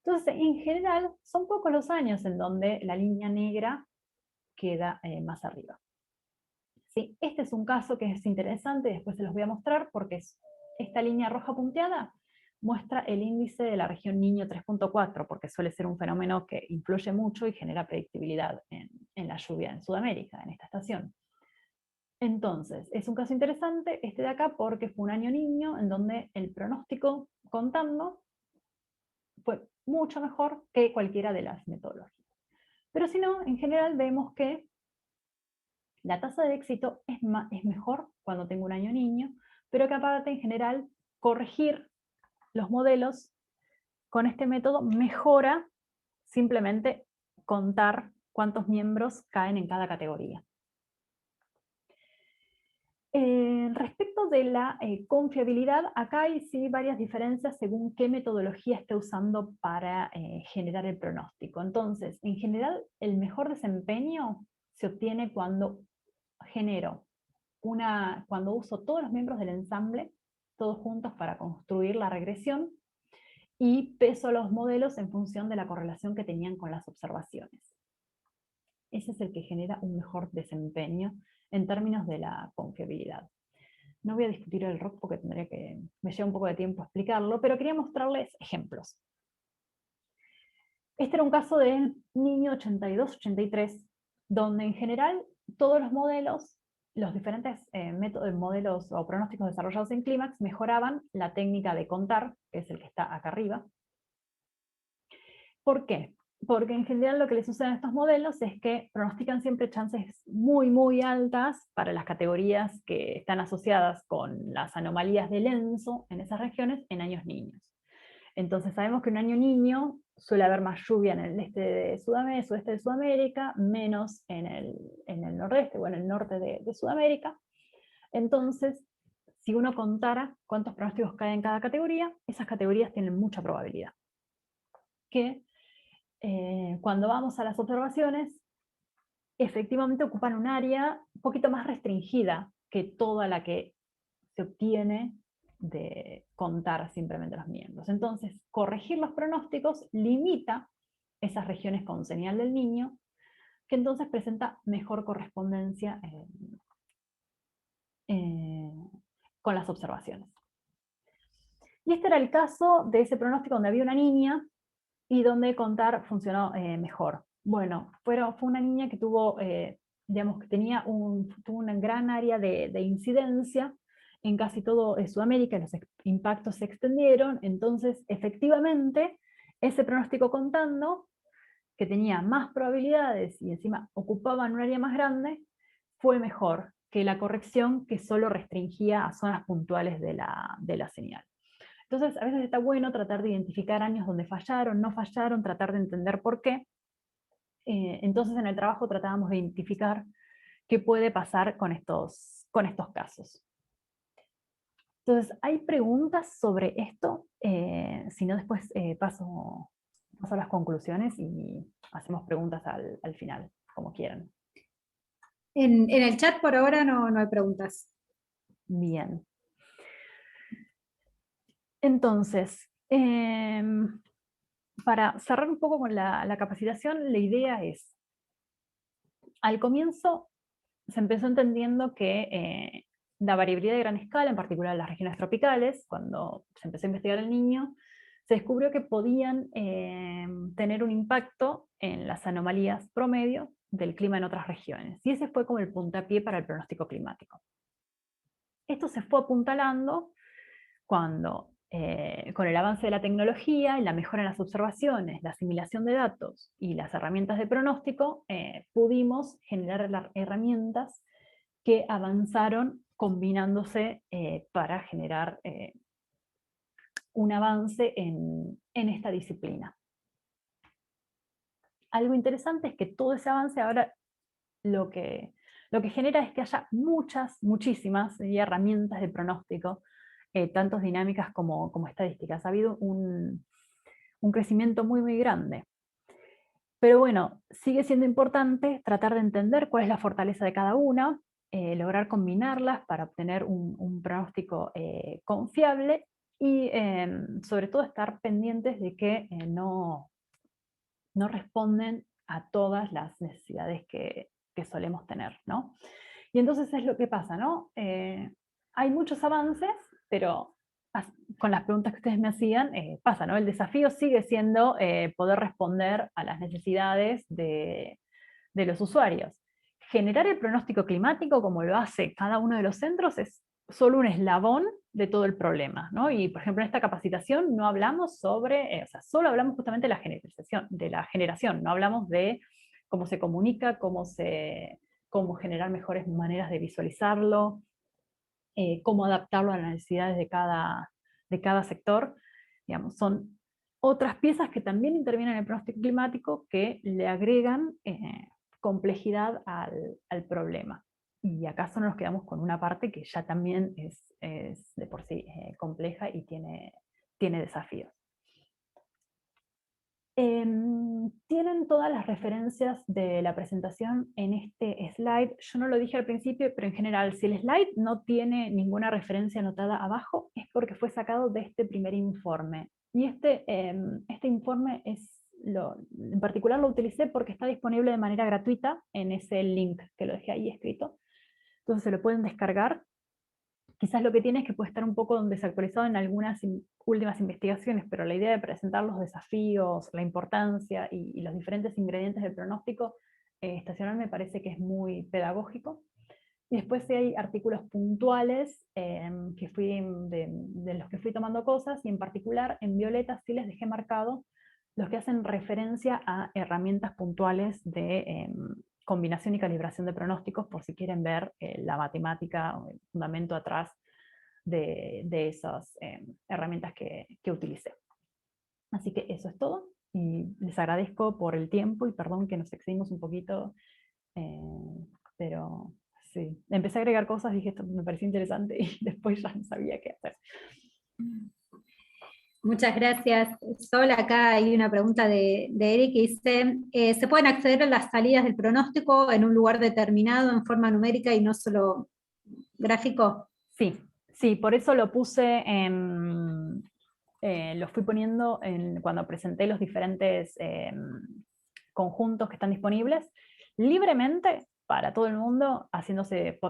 Entonces, en general, son pocos los años en donde la línea negra queda más arriba. Sí, este es un caso que es interesante, después se los voy a mostrar, porque esta línea roja punteada muestra el índice de la región niño 3.4, porque suele ser un fenómeno que influye mucho y genera predictibilidad en la lluvia en Sudamérica, en esta estación. Entonces, es un caso interesante este de acá porque fue un año niño en donde el pronóstico contando fue mucho mejor que cualquiera de las metodologías. Pero si no, en general vemos que la tasa de éxito es mejor cuando tengo un año niño, pero que aparte en general corregir los modelos con este método mejora simplemente contar cuántos miembros caen en cada categoría. Respecto de la confiabilidad, acá hay sí varias diferencias según qué metodología esté usando para generar el pronóstico. Entonces, en general, el mejor desempeño se obtiene cuando cuando uso todos los miembros del ensamble, todos juntos para construir la regresión, y peso los modelos en función de la correlación que tenían con las observaciones. Ese es el que genera un mejor desempeño en términos de la confiabilidad. No voy a discutir el ROC porque me lleva un poco de tiempo explicarlo, pero quería mostrarles ejemplos. Este era un caso del niño 82-83, donde en general todos los modelos, los diferentes modelos o pronósticos desarrollados en Climax mejoraban la técnica de contar, que es el que está acá arriba. ¿Por qué? Porque en general lo que les sucede a estos modelos es que pronostican siempre chances muy, muy altas para las categorías que están asociadas con las anomalías de Lenzo en esas regiones en años niños. Entonces sabemos que en un año niño suele haber más lluvia en el este de Sudamérica, sudeste de Sudamérica, menos en el nordeste o en el norte de Sudamérica. Entonces, si uno contara cuántos pronósticos caen en cada categoría, esas categorías tienen mucha probabilidad. Que cuando vamos a las observaciones, efectivamente ocupan un área un poquito más restringida que toda la que se obtiene de contar simplemente los miembros. Entonces, corregir los pronósticos limita esas regiones con señal del niño, que entonces presenta mejor correspondencia con las observaciones. Y este era el caso de ese pronóstico donde había una niña y donde contar funcionó mejor. Bueno, fue una niña que tuvo, digamos, que tuvo una gran área de incidencia en casi todo Sudamérica, los impactos se extendieron, entonces efectivamente ese pronóstico contando, que tenía más probabilidades y encima ocupaban un área más grande, fue mejor que la corrección que solo restringía a zonas puntuales de la señal. Entonces, a veces está bueno tratar de identificar años donde fallaron, no fallaron, tratar de entender por qué. Entonces, en el trabajo tratábamos de identificar qué puede pasar con estos casos. Entonces, ¿hay preguntas sobre esto? Si no, después paso a las conclusiones y hacemos preguntas al final, como quieran. En el chat por ahora no hay preguntas. Bien. Entonces, para cerrar un poco con la capacitación, la idea es, al comienzo se empezó entendiendo que la variabilidad de gran escala, en particular en las regiones tropicales, cuando se empezó a investigar el Niño, se descubrió que podían tener un impacto en las anomalías promedio del clima en otras regiones. Y ese fue como el puntapié para el pronóstico climático. Esto se fue apuntalando cuando, con el avance de la tecnología y la mejora en las observaciones, la asimilación de datos y las herramientas de pronóstico, pudimos generar herramientas que avanzaron combinándose para generar un avance en esta disciplina. Algo interesante es que todo ese avance ahora lo que genera es que haya muchísimas herramientas de pronóstico, tanto dinámicas como estadísticas. Ha habido un crecimiento muy grande. Pero bueno, sigue siendo importante tratar de entender cuál es la fortaleza de cada una, lograr combinarlas para obtener un pronóstico confiable y sobre todo estar pendientes de que no responden a todas las necesidades que solemos tener, ¿no? Y entonces es lo que pasa, ¿no? Hay muchos avances, pero con las preguntas que ustedes me hacían, pasa, ¿no? El desafío sigue siendo poder responder a las necesidades de los usuarios. Generar el pronóstico climático, como lo hace cada uno de los centros, es solo un eslabón de todo el problema, ¿no? Y, por ejemplo, en esta capacitación no hablamos sobre, o sea, solo hablamos justamente de la generación, no hablamos de cómo se comunica, cómo generar mejores maneras de visualizarlo, cómo adaptarlo a las necesidades de cada sector. Digamos, son otras piezas que también intervienen en el pronóstico climático que le agregan complejidad al problema. Y acá solo nos quedamos con una parte que ya también es de por sí compleja y tiene desafíos. Tienen todas las referencias de la presentación en este slide. Yo no lo dije al principio, pero en general, si el slide no tiene ninguna referencia anotada abajo, es porque fue sacado de este primer informe. Y este informe en particular lo utilicé porque está disponible de manera gratuita en ese link que lo dejé ahí escrito. Entonces se lo pueden descargar. Quizás lo que tiene es que puede estar un poco desactualizado en algunas últimas investigaciones, pero la idea de presentar los desafíos, la importancia y los diferentes ingredientes del pronóstico estacional me parece que es muy pedagógico. Y después sí hay artículos puntuales de los que fui tomando cosas, y en particular en violeta sí les dejé marcado los que hacen referencia a herramientas puntuales de combinación y calibración de pronósticos, por si quieren ver la matemática o el fundamento atrás de esas herramientas que utilicé. Así que eso es todo, y les agradezco por el tiempo y perdón que nos excedimos un poquito, pero sí, empecé a agregar cosas, dije esto me pareció interesante y después ya no sabía qué hacer. Muchas gracias, Sol. Acá hay una pregunta de Eric que dice, ¿se pueden acceder a las salidas del pronóstico en un lugar determinado en forma numérica y no solo gráfico? Sí, por eso lo puse lo fui poniendo cuando presenté los diferentes conjuntos que están disponibles, libremente para todo el mundo,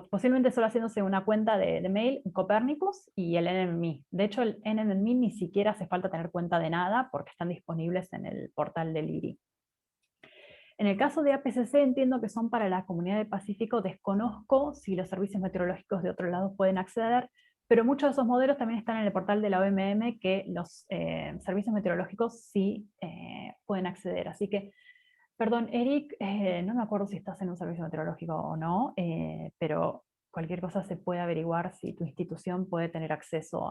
posiblemente solo haciéndose una cuenta de mail, Copernicus y el NMMI. De hecho, el NMMI ni siquiera hace falta tener cuenta de nada porque están disponibles en el portal del IRI. En el caso de APCC entiendo que son para la Comunidad del Pacífico, desconozco si los servicios meteorológicos de otro lado pueden acceder, pero muchos de esos modelos también están en el portal de la OMM, que los servicios meteorológicos sí pueden acceder. Así que, perdón, Eric, no me acuerdo si estás en un servicio meteorológico o no, pero cualquier cosa se puede averiguar si tu institución puede tener acceso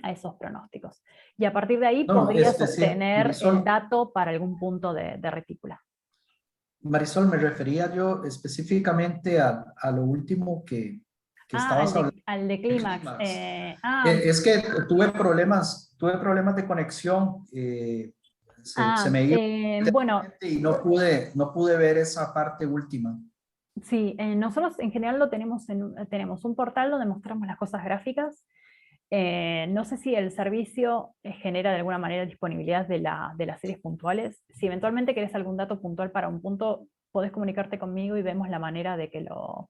a esos pronósticos. Y a partir de ahí No, podrías sí, obtener el Marisol, dato para algún punto de retícula. Marisol, me refería yo específicamente a lo último que Ah, estabas hablando al de de clímax. clímax. Es que tuve problemas de conexión, se me iba Bueno, y no pude ver esa parte última. sí, nosotros en general lo tenemos tenemos un portal donde mostramos las cosas gráficas. No sé si el servicio genera de alguna manera disponibilidad de las series puntuales. Si eventualmente querés algún dato puntual para un punto, podés comunicarte conmigo y vemos la manera de que lo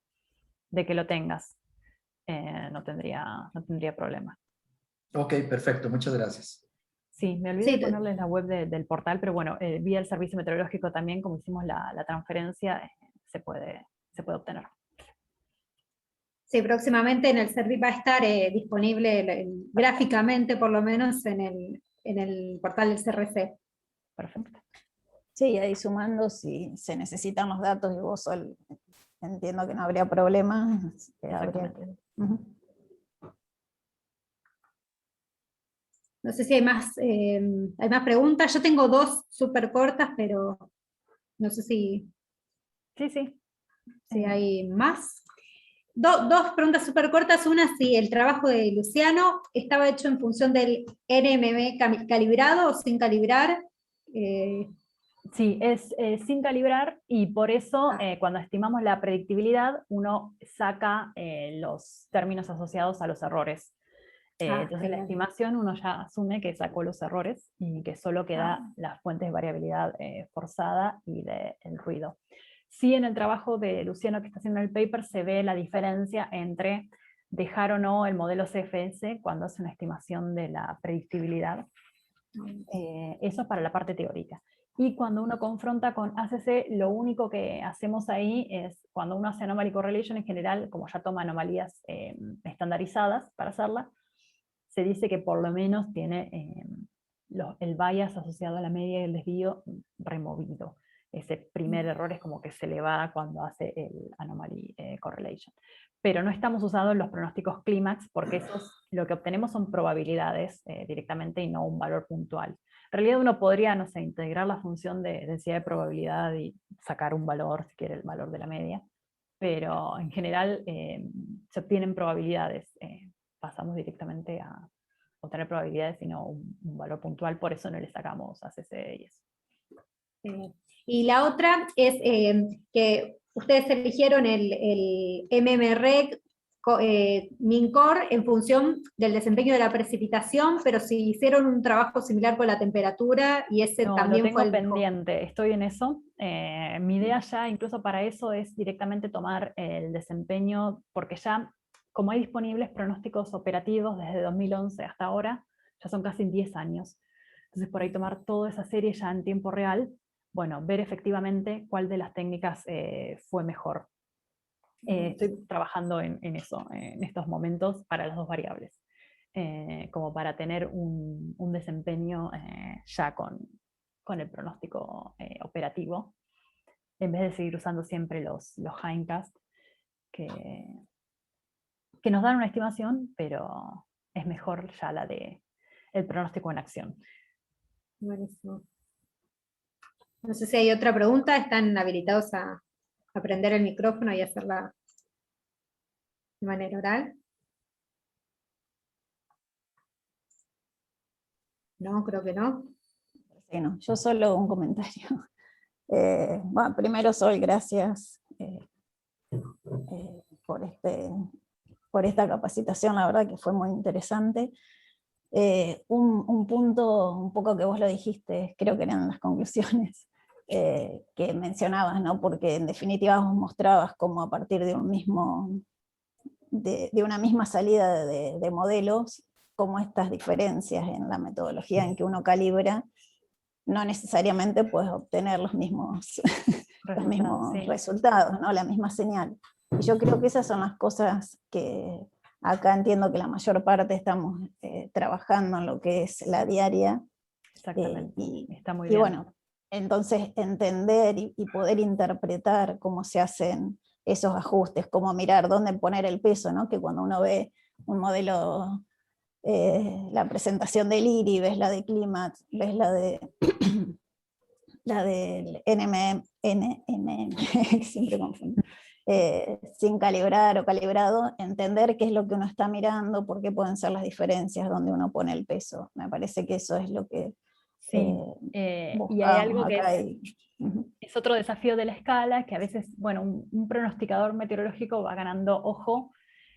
tengas. No tendría problema. Ok, perfecto, muchas gracias. Sí, me olvidé Sí, de ponerles la web del portal, pero bueno, vía el servicio meteorológico también, como hicimos la transferencia, se puede obtener. sí, próximamente en el servicio va a estar disponible gráficamente, por lo menos, en el portal del CRC. Perfecto. Sí, ahí sumando, si se necesitan los datos y vos entiendo que no habría problema. Habría que... No sé si hay más preguntas. Yo tengo dos súper cortas, pero no sé si Sí. hay más. Dos preguntas súper cortas. Una, si el trabajo de Luciano estaba hecho en función del NMB calibrado o sin calibrar. Sí, es sin calibrar y por eso cuando estimamos la predictibilidad uno saca los términos asociados a los errores. Entonces la estimación uno ya asume que sacó los errores y que solo queda las fuentes de variabilidad forzada y del ruido. Sí, en el trabajo de Luciano que está haciendo el paper se ve la diferencia entre dejar o no el modelo CFS cuando hace una estimación de la predictibilidad. Eso es para la parte teórica. Y cuando uno confronta con ACC, lo único que hacemos ahí es, cuando uno hace Anomaly Correlation en general, como ya toma anomalías estandarizadas para hacerla, se dice que por lo menos tiene el bias asociado a la media y el desvío removido. Ese primer error es como que se le va cuando hace el Anomaly Correlation. Pero no estamos usando los pronósticos clímax porque esos, lo que obtenemos son probabilidades directamente y no un valor puntual. En realidad uno podría, no sé, integrar la función de densidad de probabilidad y sacar un valor, si quiere el valor de la media, pero en general se obtienen probabilidades. Pasamos directamente a obtener probabilidades y no un valor puntual, por eso no le sacamos ACC y eso. Y la otra es que ustedes eligieron el MMREG MinCore en función del desempeño de la precipitación, pero si hicieron un trabajo similar con la temperatura y ese No, también lo tengo fue el pendiente, estoy en eso. Mi idea ya incluso para eso es directamente tomar el desempeño, porque ya como hay disponibles pronósticos operativos desde 2011 hasta ahora, ya son casi 10 años. Entonces por ahí tomar toda esa serie ya en tiempo real, bueno, ver efectivamente cuál de las técnicas fue mejor. Estoy trabajando en eso, en estos momentos, para las dos variables, como para tener un desempeño ya con el pronóstico operativo, en vez de seguir usando siempre los hindcast, que nos dan una estimación, pero es mejor ya la de el pronóstico en acción. Buenísimo. No sé si hay otra pregunta, están habilitados a prender el micrófono y hacerla de manera oral. No, creo que no. Sí, no, yo solo un comentario. Bueno, primero, Sol, gracias por esta capacitación, la verdad que fue muy interesante. Un punto, un poco que vos lo dijiste, creo que eran las conclusiones que mencionabas, ¿no? Porque en definitiva vos mostrabas cómo a partir de una misma salida de modelos, cómo estas diferencias en la metodología en que uno calibra, no necesariamente puedes obtener los mismos resultados, ¿no? La misma señal. Y yo creo que esas son las cosas que acá entiendo que la mayor parte estamos trabajando en lo que es la diaria. Exactamente, está muy y bien. bueno, entonces entender y poder interpretar cómo se hacen esos ajustes, cómo mirar dónde poner el peso, ¿no? Que cuando uno ve un modelo la presentación del IRI, ves la de Climat, ves la de la del NMM, siempre confundo, sin calibrar o calibrado, entender qué es lo que uno está mirando, por qué pueden ser las diferencias, donde uno pone el peso. Me parece que eso es lo que Sí, y hay algo que es otro desafío de la escala, que a veces, bueno, un pronosticador meteorológico va ganando ojo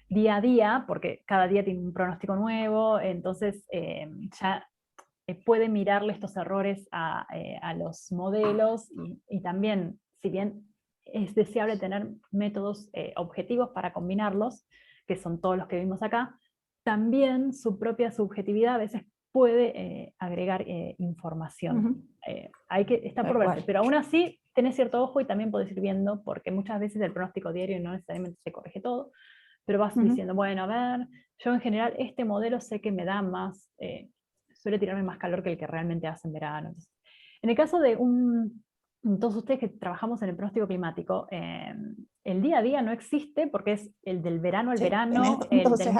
día a día, porque cada día tiene un pronóstico nuevo, entonces ya puede mirarle estos errores a los modelos y también, si bien es deseable tener métodos objetivos para combinarlos, que son todos los que vimos acá, también su propia subjetividad a veces puede agregar información. Hay que estar por verse, pero aún así tenés cierto ojo y también podés ir viendo, porque muchas veces el pronóstico diario no necesariamente se corrige todo, pero vas diciendo, bueno, a ver, yo en general este modelo sé que me da más, suele tirarme más calor que el que realmente hace en verano. Entonces, en el caso de todos ustedes que trabajamos en el pronóstico climático, el día a día no existe porque es el del verano al verano. Entonces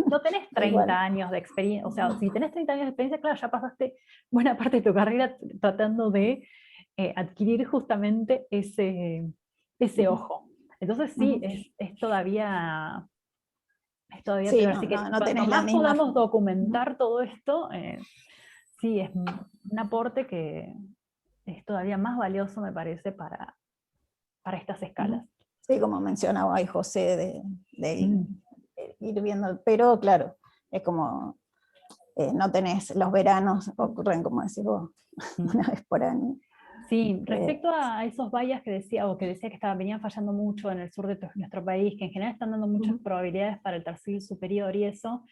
no tenés 30 años de experiencia, o sea, si tenés 30 años de experiencia, claro, ya pasaste buena parte de tu carrera tratando de adquirir justamente ese ojo. Entonces sí, es todavía sí, peor. Así que cuanto más podamos documentar todo esto, sí, es un aporte que es todavía más valioso, me parece, para estas escalas. Sí, como mencionaba ahí José, de ir viendo, pero claro, es como, no tenés, los veranos ocurren, como decís vos, una vez por año. Sí, respecto a esos vallas que decía que venían fallando mucho en el sur de nuestro país, que en general están dando muchas probabilidades para el tercio superior y eso,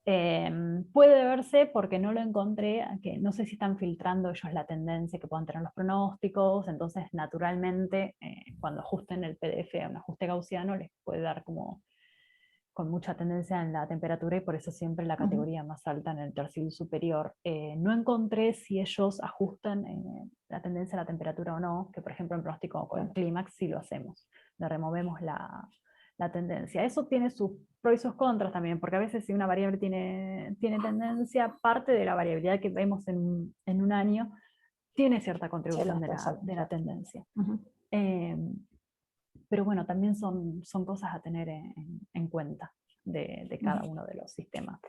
puede deberse, porque no lo encontré, que no sé si están filtrando ellos la tendencia que puedan tener los pronósticos, entonces naturalmente cuando ajusten el PDF a un ajuste gaussiano les puede dar como con mucha tendencia en la temperatura y por eso siempre la categoría más alta en el tercio superior. No encontré si ellos ajustan la tendencia a la temperatura o no, que por ejemplo en pronóstico con el clímax sí lo hacemos, le removemos la tendencia. Eso tiene sus pros y sus contras también, porque a veces si una variable tiene tendencia, parte de la variabilidad que vemos en un año tiene cierta contribución de la tendencia. Pero bueno, también son cosas a tener en cuenta de cada uno de los sistemas.